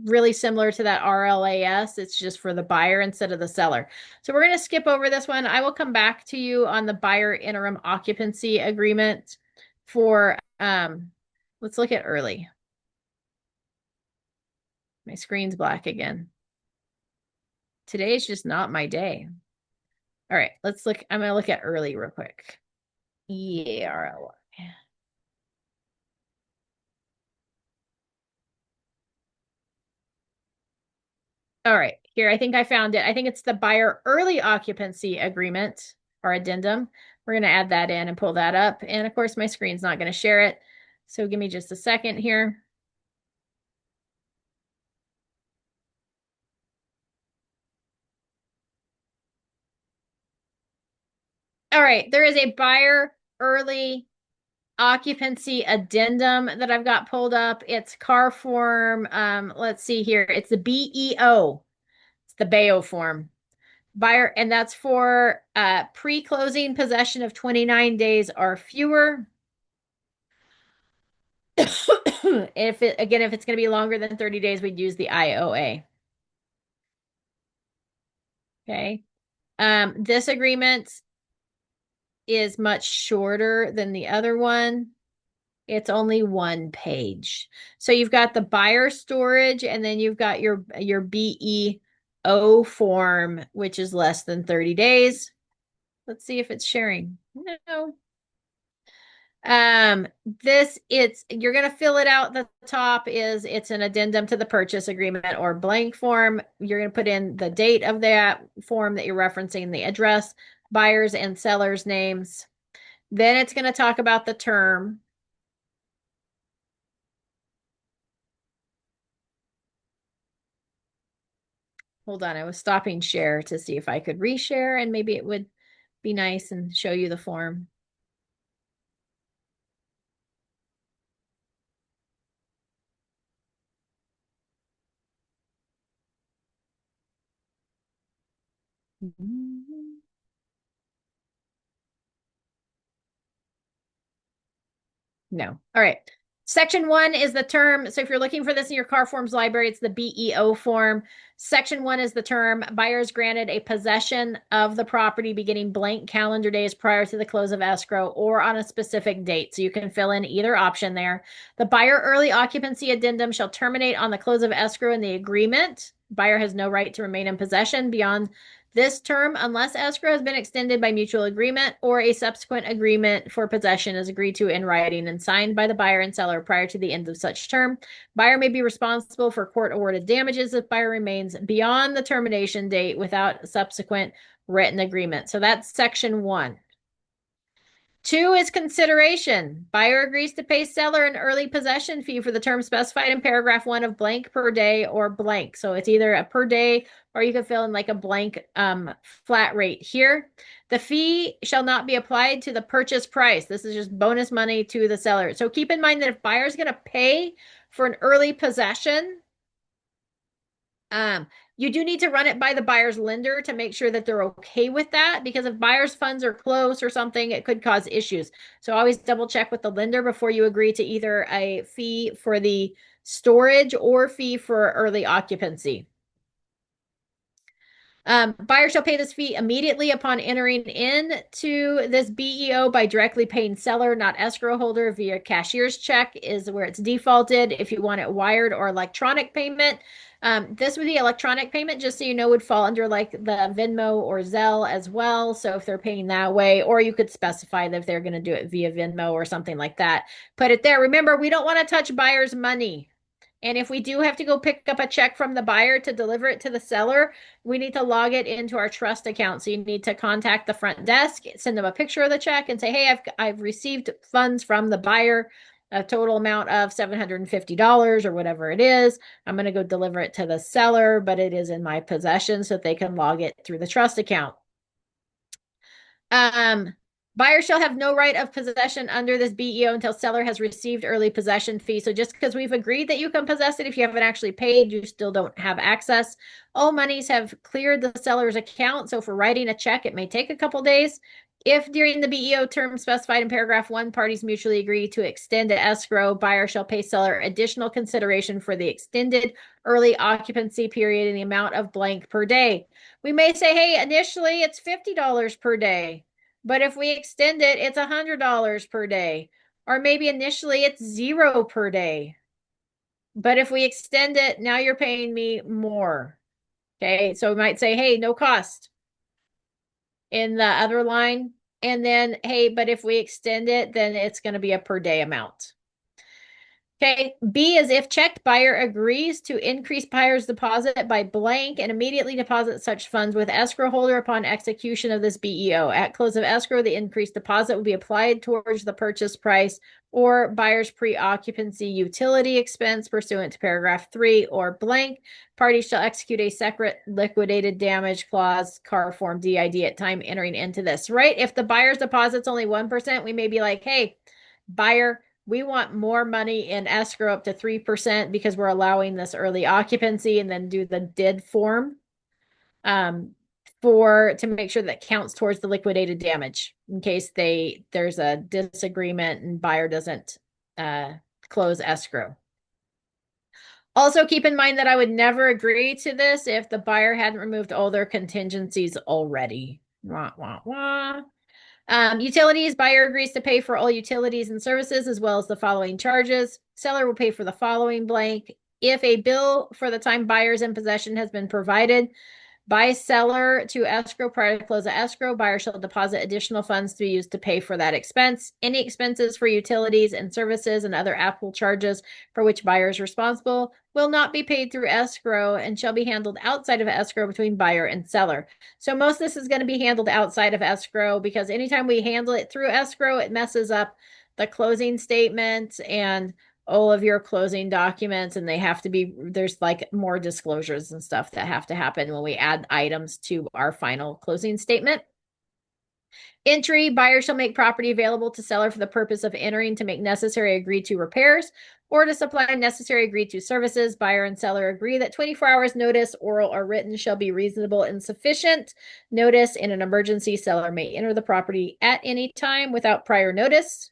really similar to that RLAS. It's just for the buyer instead of the seller. So we're going to skip over this one. I will come back to you on the buyer interim occupancy agreement for, let's look at early. My screen's black again. Today is just not my day. All right, let's look. I'm going to look at early real quick. Yeah, RLY. All right, here, I think I found it. I think it's the buyer early occupancy agreement or addendum. We're going to add that in and pull that up. And of course, my screen's not going to share it. So give me just a second here. All right, there is a buyer early occupancy addendum that I've got pulled up. It's car form. Let's see here. It's the BEO. It's the BEO form. Buyer, and that's for pre-closing possession of 29 days or fewer. If it again, if it's going to be longer than 30 days, we'd use the IOA. Okay. This agreement is much shorter than the other one. It's only one page. So you've got the buyer storage, and then you've got your BEO form, which is less than 30 days. Let's see if it's sharing. No. You're going to fill it out. The top is it's an addendum to the purchase agreement or blank form. You're going to put in the date of that form that you're referencing, the address, buyers and sellers names. Then it's going to talk about the term. Hold on, I was stopping share to see if I could reshare and maybe it would be nice and show you the form. No. All right. Section 1 is the term. So if you're looking for this in your car forms library, it's the BEO form. Section 1 is the term. Buyers granted a possession of the property beginning blank calendar days prior to the close of escrow or on a specific date. So you can fill in either option there. The buyer early occupancy addendum shall terminate on the close of escrow in the agreement. Buyer has no right to remain in possession beyond this term unless escrow has been extended by mutual agreement or a subsequent agreement for possession is agreed to in writing and signed by the buyer and seller prior to the end of such term. Buyer may be responsible for court-awarded damages if buyer remains beyond the termination date without subsequent written agreement. So that's section 1. 2 is consideration. Buyer agrees to pay seller an early possession fee for the term specified in paragraph 1 of blank per day or blank. So it's either a per day or you can fill in like a blank flat rate here. The fee shall not be applied to the purchase price. This is just bonus money to the seller. So keep in mind that if buyer's going to pay for an early possession, you do need to run it by the buyer's lender to make sure that they're okay with that, because if buyer's funds are close or something, it could cause issues. So always double check with the lender before you agree to either a fee for the storage or fee for early occupancy. Buyer shall pay this fee immediately upon entering into this BEO by directly paying seller, not escrow holder, via cashier's check is where it's defaulted. If you want it wired or electronic payment, this would be electronic payment, just so you know, would fall under like the Venmo or Zelle as well. So if they're paying that way, or you could specify that if they're going to do it via Venmo or something like that, put it there. Remember, we don't want to touch buyer's money. And if we do have to go pick up a check from the buyer to deliver it to the seller, we need to log it into our trust account. So you need to contact the front desk, send them a picture of the check and say, hey, I've received funds from the buyer, a total amount of $750 or whatever it is. I'm going to go deliver it to the seller, but it is in my possession so that they can log it through the trust account. Buyer shall have no right of possession under this BEO until seller has received early possession fee. So just because we've agreed that you can possess it, if you haven't actually paid, you still don't have access. All monies have cleared the seller's account. So for writing a check, it may take a couple days. If during the BEO term specified in paragraph 1, parties mutually agree to extend escrow, buyer shall pay seller additional consideration for the extended early occupancy period in the amount of blank per day. We may say, hey, initially it's $50 per day. But if we extend it, it's $100 per day. Or maybe initially it's 0 per day. But if we extend it, now you're paying me more. Okay. So we might say, hey, no cost in the other line. And then, hey, but if we extend it, then it's going to be a per day amount. Okay, B is if checked, buyer agrees to increase buyer's deposit by blank and immediately deposit such funds with escrow holder upon execution of this BEO. At close of escrow, the increased deposit will be applied towards the purchase price or buyer's pre-occupancy utility expense pursuant to paragraph 3 or blank. Parties shall execute a separate liquidated damage clause, CAR form DID at time entering into this, right? If the buyer's deposit's only 1%, we may be like, hey, buyer, we want more money in escrow up to 3% because we're allowing this early occupancy, and then do the DID form to make sure that counts towards the liquidated damage in case there's a disagreement and buyer doesn't close escrow. Also, keep in mind that I would never agree to this if the buyer hadn't removed all their contingencies already. Wah, wah, wah. Utilities, buyer agrees to pay for all utilities and services as well as the following charges. Seller will pay for the following blank. If a bill for the time buyer's in possession has been provided by seller to escrow prior to close of escrow, buyer shall deposit additional funds to be used to pay for that expense. Any expenses for utilities and services and other applicable charges for which buyer is responsible will not be paid through escrow and shall be handled outside of escrow between buyer and seller. So most of this is going to be handled outside of escrow because anytime we handle it through escrow, it messes up the closing statement and all of your closing documents, and there's like more disclosures and stuff that have to happen when we add items to our final closing statement. Entry, buyer shall make property available to seller for the purpose of entering to make necessary agreed to repairs or to supply necessary agreed to services. Buyer and seller agree that 24 hours notice, oral or written, shall be reasonable and sufficient. Notice in an emergency, seller may enter the property at any time without prior notice.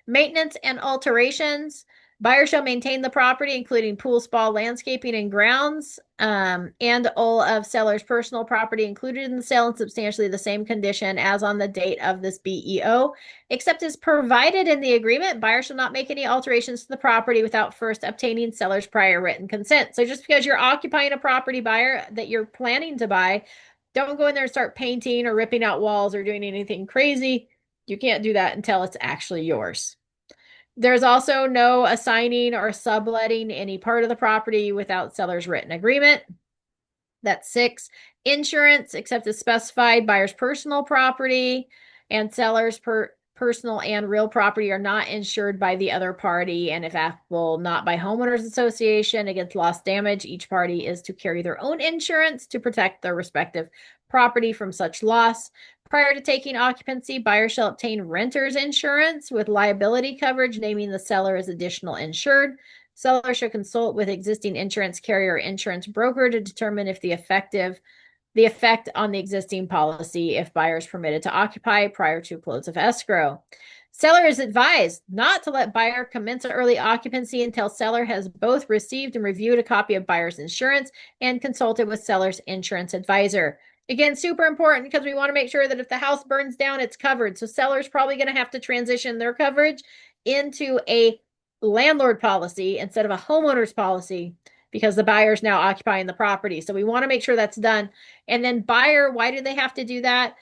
Maintenance and alterations. Buyer shall maintain the property, including pool, spa, landscaping, and grounds, and all of seller's personal property included in the sale in substantially the same condition as on the date of this BEO, except as provided in the agreement. Buyer shall not make any alterations to the property without first obtaining seller's prior written consent. So just because you're occupying a property, buyer, that you're planning to buy, don't go in there and start painting or ripping out walls or doing anything crazy. You can't do that until it's actually yours. There's also no assigning or subletting any part of the property without seller's written agreement. That's 6. Insurance, except as specified, buyer's personal property and seller's personal and real property are not insured by the other party, and if applicable, not by homeowners association. Against loss damage, each party is to carry their own insurance to protect their respective property from such loss. Prior to taking occupancy, buyer shall obtain renter's insurance with liability coverage, naming the seller as additional insured. Seller should consult with existing insurance carrier or insurance broker to determine if the effect on the existing policy if buyer is permitted to occupy prior to close of escrow. Seller is advised not to let buyer commence early occupancy until seller has both received and reviewed a copy of buyer's insurance and consulted with seller's insurance advisor. Again, super important because we want to make sure that if the house burns down, it's covered. So seller's probably going to have to transition their coverage into a landlord policy instead of a homeowner's policy because the buyer's now occupying the property. So we want to make sure that's done. And then buyer, why do they have to do that?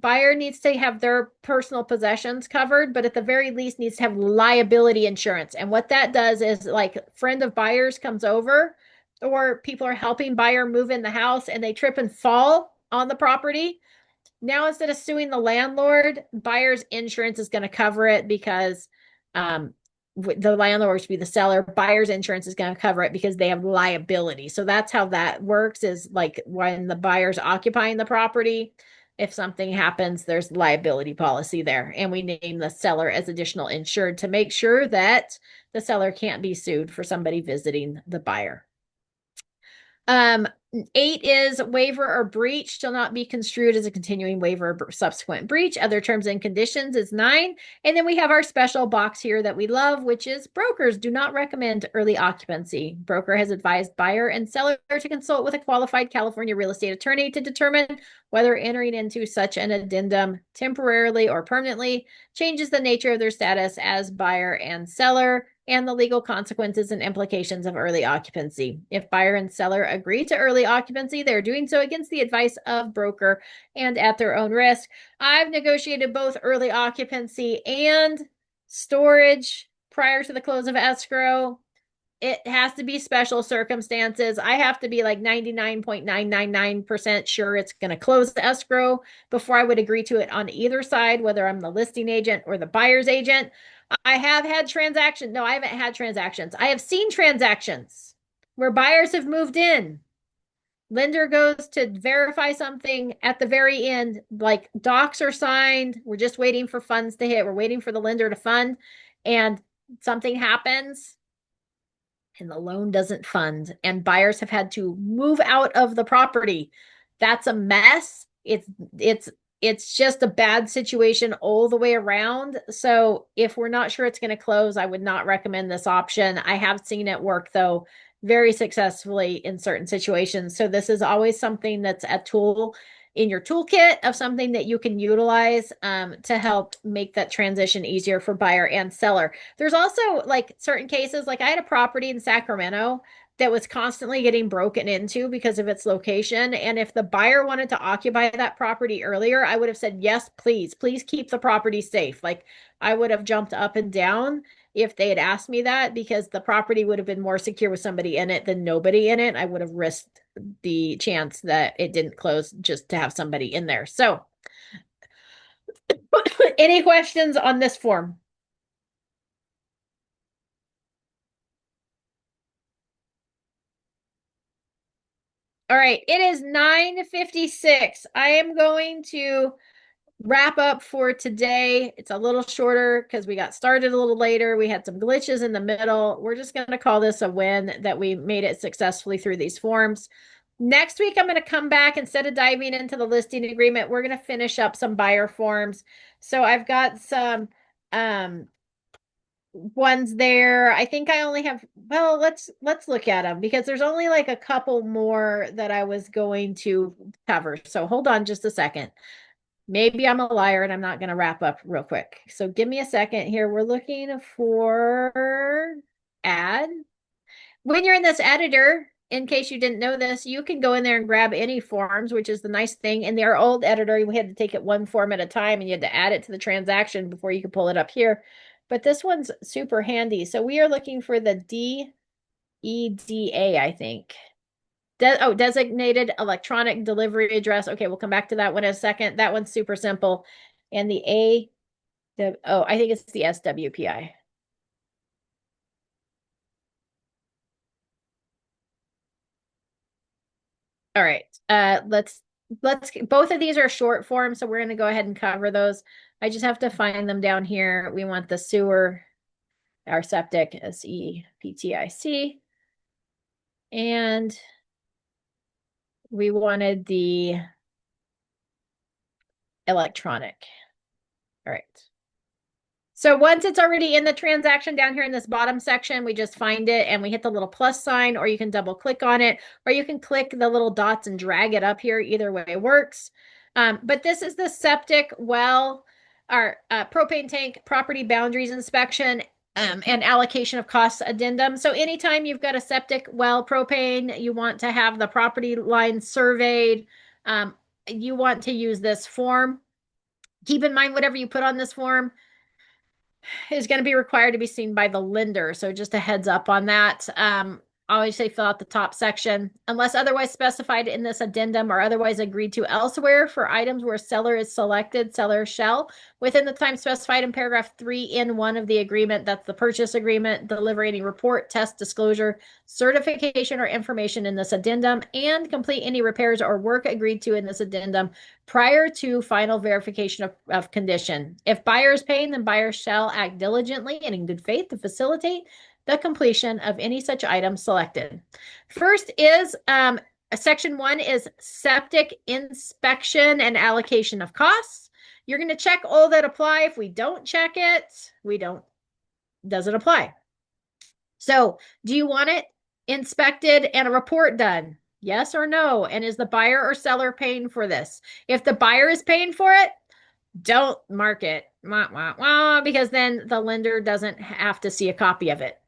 Buyer needs to have their personal possessions covered, but at the very least needs to have liability insurance. And what that does is, like, friend of buyers comes over, or people are helping buyer move in the house and they trip and fall on the property. Now, instead of suing the landlord, buyer's insurance is going to cover it because the landlord should be the seller. Buyer's insurance is going to cover it because they have liability. So that's how that works, is like when the buyer's occupying the property, if something happens, there's liability policy there. And we name the seller as additional insured to make sure that the seller can't be sued for somebody visiting the buyer. 8 is waiver or breach shall not be construed as a continuing waiver or subsequent breach. Other terms and conditions is 9. And then we have our special box here that we love, which is brokers do not recommend early occupancy. Broker has advised buyer and seller to consult with a qualified California real estate attorney to determine whether entering into such an addendum temporarily or permanently changes the nature of their status as buyer and seller and the legal consequences and implications of early occupancy. If buyer and seller agree to early occupancy, they're doing so against the advice of broker and at their own risk. I've negotiated both early occupancy and storage prior to the close of escrow. It has to be special circumstances. I have to be like 99.999% sure it's going to close the escrow before I would agree to it on either side, whether I'm the listing agent or the buyer's agent. I have had transactions. No, I haven't had transactions. I have seen transactions where buyers have moved in. Lender goes to verify something at the very end, like docs are signed. We're just waiting for funds to hit. We're waiting for the lender to fund, and something happens and the loan doesn't fund, and buyers have had to move out of the property. That's a mess. It's it's just a bad situation all the way around. So if we're not sure it's going to close, I would not recommend this option. I have seen it work though very successfully in certain situations. So this is always something that's a tool in your toolkit of something that you can utilize to help make that transition easier for buyer and seller. There's also like certain cases, like I had a property in Sacramento that was constantly getting broken into because of its location. And if the buyer wanted to occupy that property earlier, I would have said, yes, please keep the property safe. Like I would have jumped up and down if they had asked me that, because the property would have been more secure with somebody in it than nobody in it. I would have risked the chance that it didn't close just to have somebody in there. So any questions on this form? All right, it is 9:56. I am going to wrap up for today. It's a little shorter because we got started a little later. We had some glitches in the middle. We're just going to call this a win that we made it successfully through these forms. Next week, I'm going to come back. Instead of diving into the listing agreement, we're going to finish up some buyer forms. So I've got some ones there. I think I only have, well, let's look at them because there's only like a couple more that I was going to cover. So hold on just a second. Maybe I'm a liar and I'm not going to wrap up real quick. So give me a second here. We're looking for add. When you're in this editor, in case you didn't know this, you can go in there and grab any forms, which is the nice thing. In their old editor, we had to take it one form at a time and you had to add it to the transaction before you could pull it up here. But this one's super handy. So we are looking for the DEDA, I think. Designated electronic delivery address. Okay, we'll come back to that one in a second. That one's super simple. And I think it's the SWPI. All right. Let's both of these are short form, so we're going to go ahead and cover those. I just have to find them down here. We want the sewer, our septic, SWPI-C. And we wanted the electronic. All right. So once it's already in the transaction down here in this bottom section, we just find it and we hit the little plus sign, or you can double click on it, or you can click the little dots and drag it up here. Either way works. But this is the septic well, our propane tank property boundaries inspection and allocation of costs addendum. So anytime you've got a septic well propane, you want to have the property line surveyed, you want to use this form. Keep in mind, whatever you put on this form is going to be required to be seen by the lender. So just a heads up on that. always say fill out the top section. Unless otherwise specified in this addendum or otherwise agreed to elsewhere for items where seller is selected, seller shall, within the time specified in paragraph 3 in 1 of the agreement, that's the purchase agreement, deliver any report, test, disclosure, certification, or information in this addendum, and complete any repairs or work agreed to in this addendum prior to final verification of condition. If buyer is paying, then buyer shall act diligently and in good faith to facilitate the completion of any such item selected. First is section 1 is septic inspection and allocation of costs. You're going to check all that apply. If we don't check it, doesn't apply. So do you want it inspected and a report done? Yes or no? And is the buyer or seller paying for this? If the buyer is paying for it, don't mark it, because then the lender doesn't have to see a copy of it.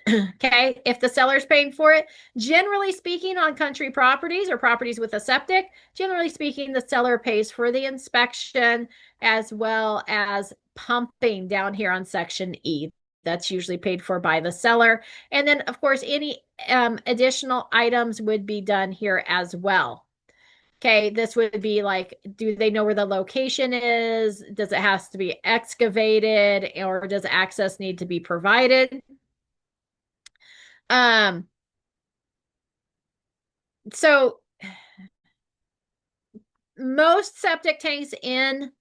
Okay, if the seller's paying for it, generally speaking, on country properties or properties with a septic, generally speaking, the seller pays for the inspection as well as pumping down here on section E. That's usually paid for by the seller. And then, of course, any additional items would be done here as well. Okay, this would be like, do they know where the location is? Does it have to be excavated, or does access need to be provided? So most septic tanks in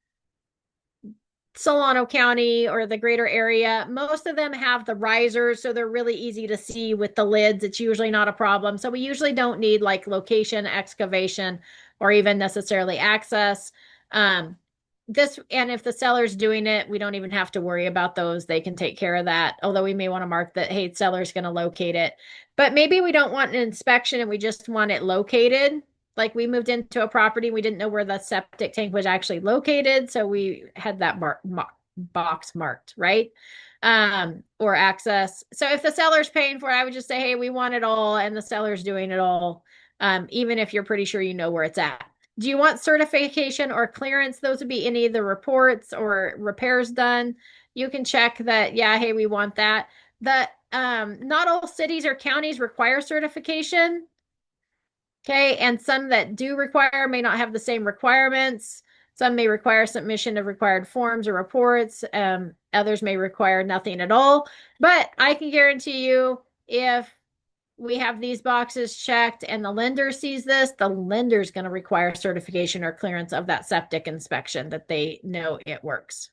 Solano County or the greater area, most of them have the risers, so they're really easy to see with the lids. It's usually not a problem. So we usually don't need like location, excavation, or even necessarily access. And if the seller's doing it, we don't even have to worry about those. They can take care of that. Although we may want to mark that, hey, seller's going to locate it. But maybe we don't want an inspection and we just want it located. Like we moved into a property, we didn't know where the septic tank was actually located, so we had that box marked, right? Or access. So if the seller's paying for it, I would just say, hey, we want it all, and the seller's doing it all, even if you're pretty sure you know where it's at. Do you want certification or clearance? Those would be any of the reports or repairs done. You can check that, yeah, hey, we want that. Not all cities or counties require certification. Okay, and some that do require may not have the same requirements. Some may require submission of required forms or reports. Others may require nothing at all. But I can guarantee you, if we have these boxes checked and the lender sees this, the lender's going to require certification or clearance of that septic inspection, that they know it works.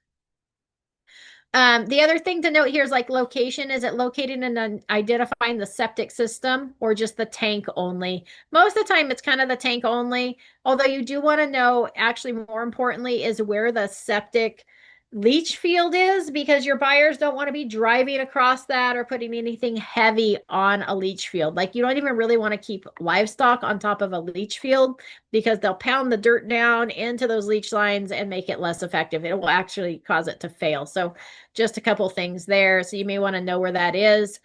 The other thing to note here is like location. Is it located in identifying the septic system or just the tank only? Most of the time it's kind of the tank only, although you do want to know, actually more importantly, is where the septic leach field is, because your buyers don't want to be driving across that or putting anything heavy on a leach field. Like you don't even really want to keep livestock on top of a leach field, because they'll pound the dirt down into those leach lines and make it less effective. It will actually cause it to fail. So just a couple things there. So you may want to know where that is.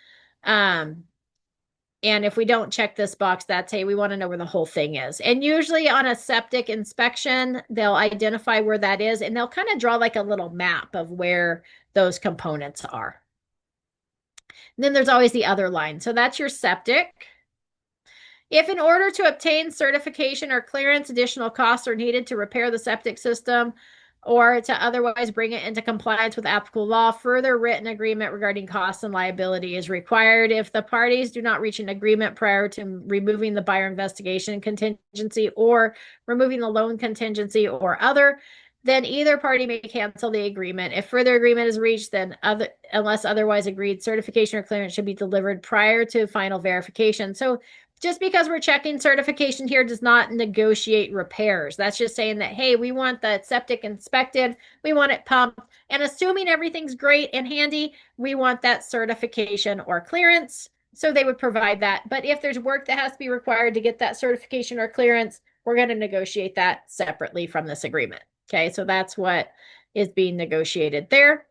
And if we don't check this box, that's, hey, we want to know where the whole thing is. And usually on a septic inspection, they'll identify where that is, and they'll kind of draw like a little map of where those components are. And then there's always the other line. So that's your septic. If in order to obtain certification or clearance, additional costs are needed to repair the septic system or to otherwise bring it into compliance with applicable law, further written agreement regarding costs and liability is required. If the parties do not reach an agreement prior to removing the buyer investigation contingency or removing the loan contingency or other, then either party may cancel the agreement. If further agreement is reached, then unless otherwise agreed, certification or clearance should be delivered prior to final verification. So just because we're checking certification here does not negotiate repairs. That's just saying that, hey, we want the septic inspected, we want it pumped, and assuming everything's great and handy, we want that certification or clearance. So they would provide that. But if there's work that has to be required to get that certification or clearance, we're going to negotiate that separately from this agreement. Okay, so that's what is being negotiated there.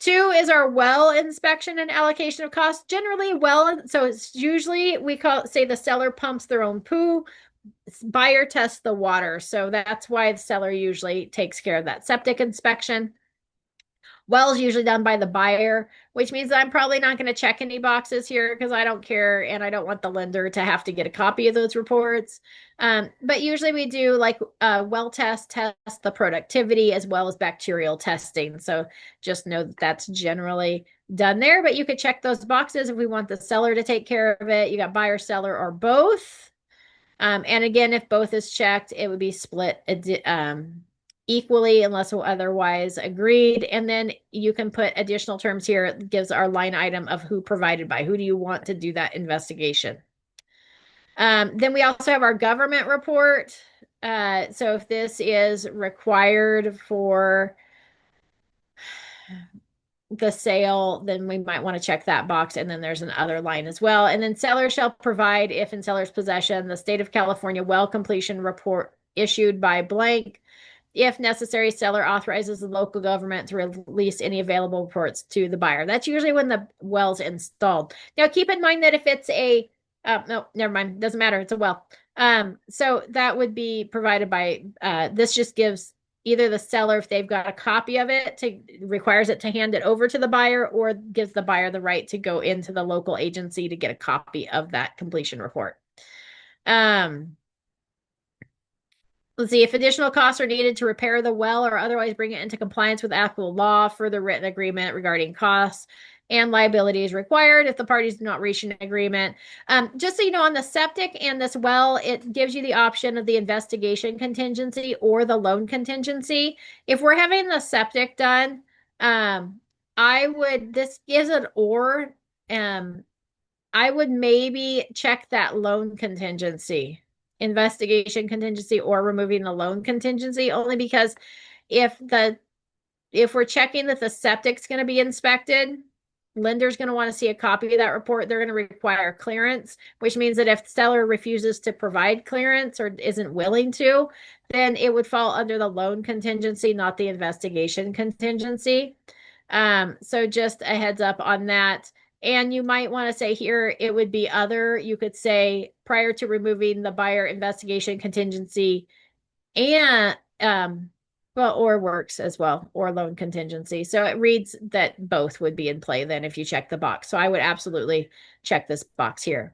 2 is our well inspection and allocation of costs. Generally, so it's usually say the seller pumps their own poo, buyer tests the water. So that's why the seller usually takes care of that septic inspection. Well is usually done by the buyer, which means that I'm probably not going to check any boxes here because I don't care and I don't want the lender to have to get a copy of those reports. But usually we do like well test the productivity as well as bacterial testing. So just know that that's generally done there, but you could check those boxes if we want the seller to take care of it. You got buyer, seller, or both. And again, if both is checked, it would be split equally unless otherwise agreed. And then you can put additional terms here. It gives our line item of who provided by. Who do you want to do that investigation? Then we also have our government report. So if this is required for the sale, then we might want to check that box. And then there's an other line as well. And then seller shall provide, if in seller's possession, the state of California well completion report issued by blank. If necessary, seller authorizes the local government to release any available reports to the buyer. That's usually when the well's installed. Now, keep in mind that if it's a, no, never mind, doesn't matter, it's a well. So that would be provided by, this just gives either the seller, if they've got a copy of it, requires it to hand it over to the buyer, or gives the buyer the right to go into the local agency to get a copy of that completion report. Let's see, if additional costs are needed to repair the well or otherwise bring it into compliance with applicable law, further written agreement regarding costs and liabilities required if the parties do not reach an agreement. Just so you know, on the septic and this well, it gives you the option of the investigation contingency or the loan contingency. If we're having the septic done, this is an or, I would maybe check that loan contingency, investigation contingency, or removing the loan contingency, only because if we're checking that the septic's going to be inspected, lender's going to want to see a copy of that report. They're going to require clearance, which means that if the seller refuses to provide clearance or isn't willing to, then it would fall under the loan contingency, not the investigation contingency. So just a heads up on that. And you might want to say here, it would be other. You could say prior to removing the buyer investigation contingency and, well, or works as well, or loan contingency. So it reads that both would be in play then if you check the box. So I would absolutely check this box here.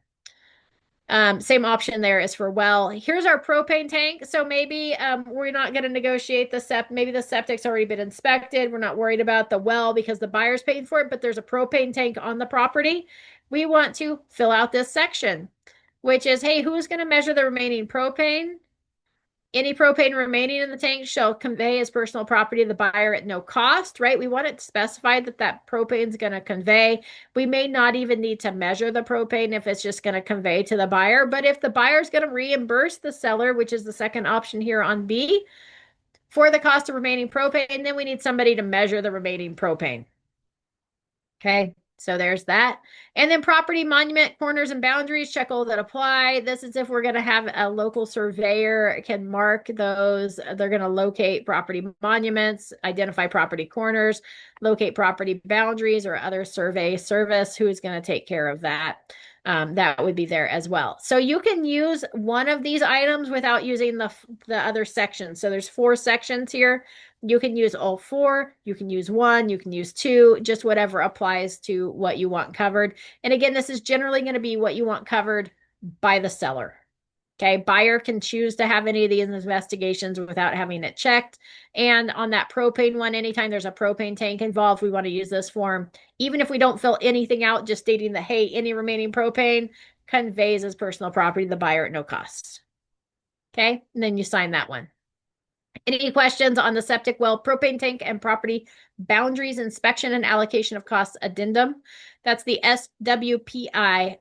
Same option there is for well. Here's our propane tank. So maybe we're not going to negotiate the maybe the septic's already been inspected. We're not worried about the well because the buyer's paying for it, but there's a propane tank on the property. We want to fill out this section, which is, hey, who's going to measure the remaining propane? Any propane remaining in the tank shall convey as personal property to the buyer at no cost, right? We want it specified that that propane is going to convey. We may not even need to measure the propane if it's just going to convey to the buyer. But if the buyer is going to reimburse the seller, which is the second option here on B, for the cost of remaining propane, then we need somebody to measure the remaining propane. Okay. So there's that. And then property, monument, corners, and boundaries, check all that apply. This is if we're going to have a local surveyor can mark those. They're going to locate property monuments, identify property corners, locate property boundaries, or other survey service who is going to take care of that. That would be there as well. So you can use one of these items without using the other sections. So there's 4 sections here. You can use all 4, you can use 1, you can use 2, just whatever applies to what you want covered. And again, this is generally going to be what you want covered by the seller. Okay, buyer can choose to have any of these investigations without having it checked. And on that propane one, anytime there's a propane tank involved, we want to use this form. Even if we don't fill anything out, just stating that, hey, any remaining propane conveys as personal property to the buyer at no cost. Okay, and then you sign that one. Any questions on the septic well, propane tank, and property boundaries, inspection, and allocation of costs addendum? That's the SWPI-C.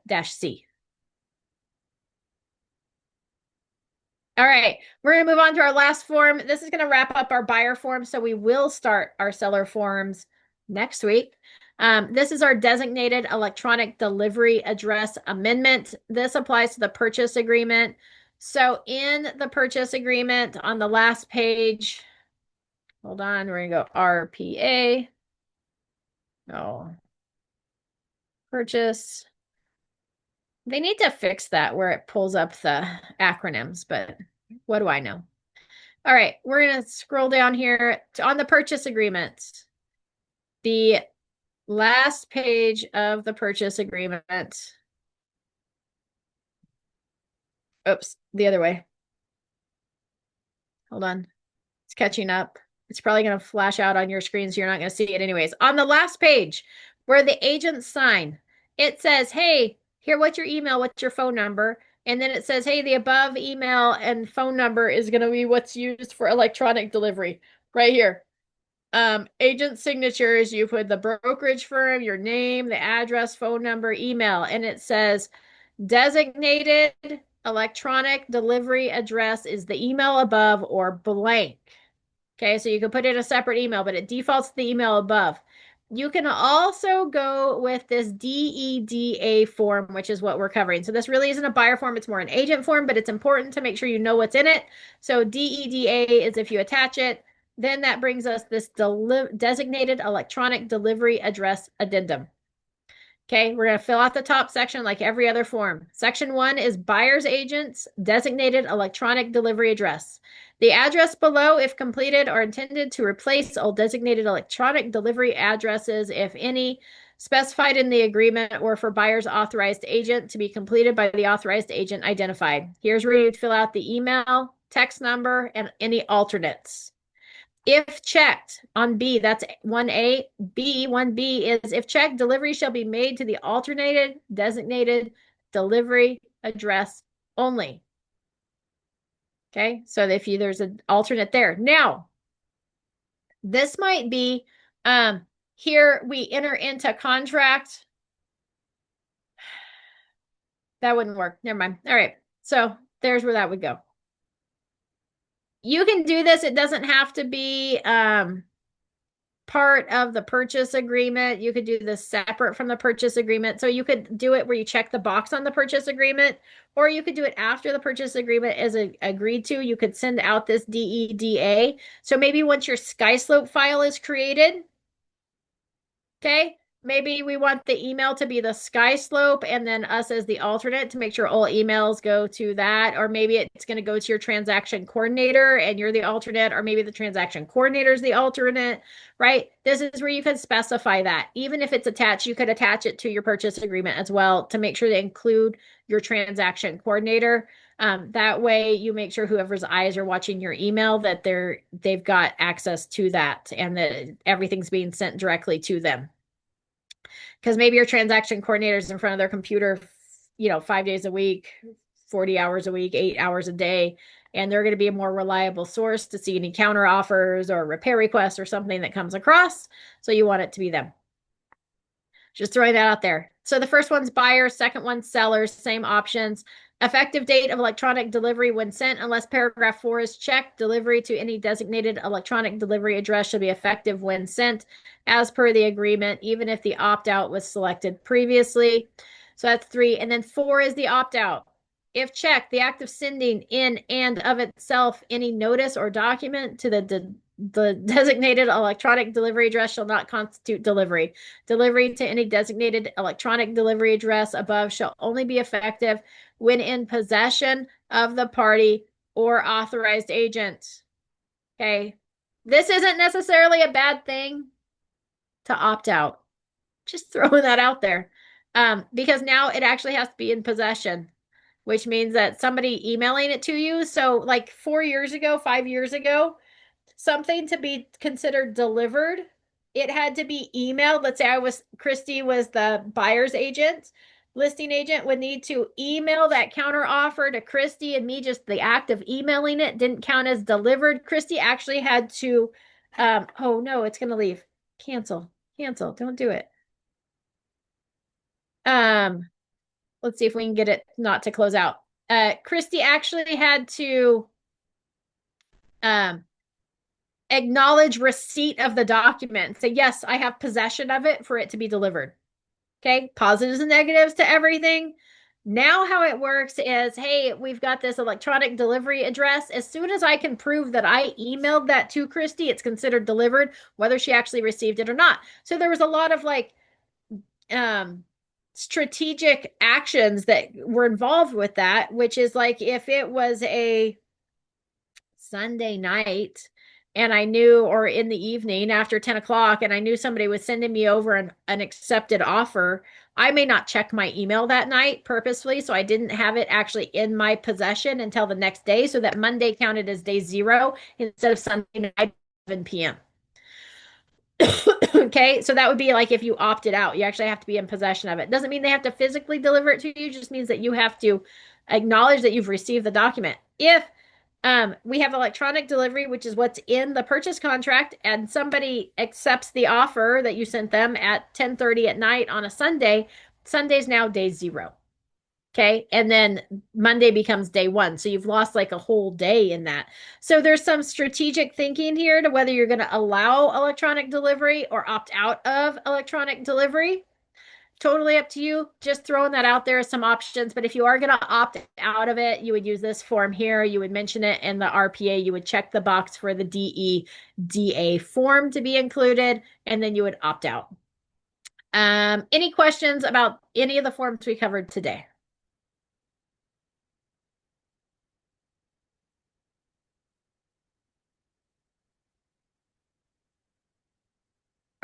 All right, we're going to move on to our last form. This is going to wrap up our buyer form, so we will start our seller forms next week. This is our designated electronic delivery address amendment. This applies to the purchase agreement. So in the purchase agreement on the last page, hold on, we're going to go RPA. Oh, purchase. They need to fix that where it pulls up the acronyms, but what do I know? All right, we're going to scroll down here on the purchase agreement. the last page of the purchase agreement. Oops, the other way. Hold on. It's catching up. It's probably going to flash out on your screen, so you're not going to see it anyways. On the last page, where the agents sign, it says, hey, here, what's your email? What's your phone number? And then it says, hey, the above email and phone number is going to be what's used for electronic delivery right here. Agent signatures, you put the brokerage firm, your name, the address, phone number, email, and it says designated electronic delivery address is the email above or blank. Okay, so you can put in a separate email, but it defaults to the email above. You can also go with this DEDA form, which is what we're covering. So this really isn't a buyer form, it's more an agent form, but it's important to make sure you know what's in it. So DEDA is if you attach it, then that brings us this designated electronic delivery address addendum. Okay, we're going to fill out the top section like every other form. Section 1 is buyer's agent's designated electronic delivery address. The address below, if completed, are intended to replace all designated electronic delivery addresses, if any, specified in the agreement or for buyer's authorized agent to be completed by the authorized agent identified. Here's where you'd fill out the email, text number, and any alternates. If checked on B, that's 1A. B, 1B is if checked, delivery shall be made to the alternated designated delivery address only. Okay, so if there's an alternate there. Now, this might be here we enter into contract. That wouldn't work. Never mind. All right, so there's where that would go. You can do this. It doesn't have to be part of the purchase agreement. You could do this separate from the purchase agreement. So you could do it where you check the box on the purchase agreement, or you could do it after the purchase agreement is agreed to. You could send out this DEDA. So maybe once your SkySlope file is created, okay, maybe we want the email to be the SkySlope and then us as the alternate to make sure all emails go to that. Or maybe it's going to go to your transaction coordinator and you're the alternate, or maybe the transaction coordinator is the alternate, right? This is where you can specify that. Even if it's attached, you could attach it to your purchase agreement as well to make sure to include your transaction coordinator. That way you make sure whoever's eyes are watching your email that they've got access to that and that everything's being sent directly to them. Because maybe your transaction coordinator is in front of their computer, 5 days a week, 40 hours a week, 8 hours a day, and they're going to be a more reliable source to see any counter offers or repair requests or something that comes across. So you want it to be them. Just throwing that out there. So the first one's buyers, second one's sellers, same options. Effective date of electronic delivery when sent, unless paragraph 4 is checked. Delivery to any designated electronic delivery address should be effective when sent, as per the agreement, even if the opt-out was selected previously. So that's 3. And then 4 is the opt-out. If checked, the act of sending in and of itself any notice or document to the designated electronic delivery address shall not constitute delivery. Delivery to any designated electronic delivery address above shall only be effective when in possession of the party or authorized agent. Okay. This isn't necessarily a bad thing to opt out. Just throwing that out there. Because now it actually has to be in possession, which means that somebody emailing it to you. So like 4 years ago, 5 years ago, something to be considered delivered, it had to be emailed. Let's say Christy was the buyer's agent. Listing agent would need to email that counter offer to Christy, and me, just the act of emailing it didn't count as delivered. Christy actually had to, oh no, it's going to leave. Cancel. Don't do it. Let's see if we can get it not to close out. Christy actually had to, acknowledge receipt of the document. Say, yes, I have possession of it for it to be delivered. Okay, positives and negatives to everything. Now how it works is, hey, we've got this electronic delivery address. As soon as I can prove that I emailed that to Christy, it's considered delivered, whether she actually received it or not. So there was a lot of strategic actions that were involved with that, which is like if it was a Sunday night and I knew, or in the evening after 10 o'clock, and I knew somebody was sending me over an accepted offer, I may not check my email that night purposefully. So I didn't have it actually in my possession until the next day. So that Monday counted as day zero instead of Sunday night, 7 p.m. Okay, so that would be like if you opted out, you actually have to be in possession of it. Doesn't mean they have to physically deliver it to you, just means that you have to acknowledge that you've received the document. If we have electronic delivery, which is what's in the purchase contract, and somebody accepts the offer that you sent them at 10:30 at night on a Sunday, Sunday's now day zero. Okay. And then Monday becomes day one. So you've lost like a whole day in that. So there's some strategic thinking here to whether you're going to allow electronic delivery or opt out of electronic delivery. Totally up to you. Just throwing that out there as some options. But if you are going to opt out of it, you would use this form here. You would mention it in the RPA. You would check the box for the DEDA form to be included, and then you would opt out. Any questions about any of the forms we covered today?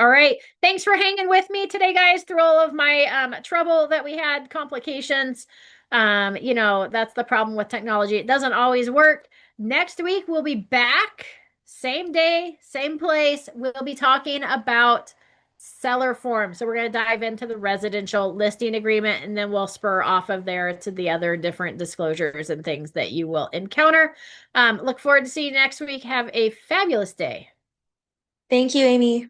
All right. Thanks for hanging with me today, guys, through all of my trouble that we had, complications. That's the problem with technology. It doesn't always work. Next week, we'll be back. Same day, same place. We'll be talking about seller forms. So we're going to dive into the residential listing agreement, and then we'll spur off of there to the other different disclosures and things that you will encounter. Look forward to seeing you next week. Have a fabulous day. Thank you, Amy.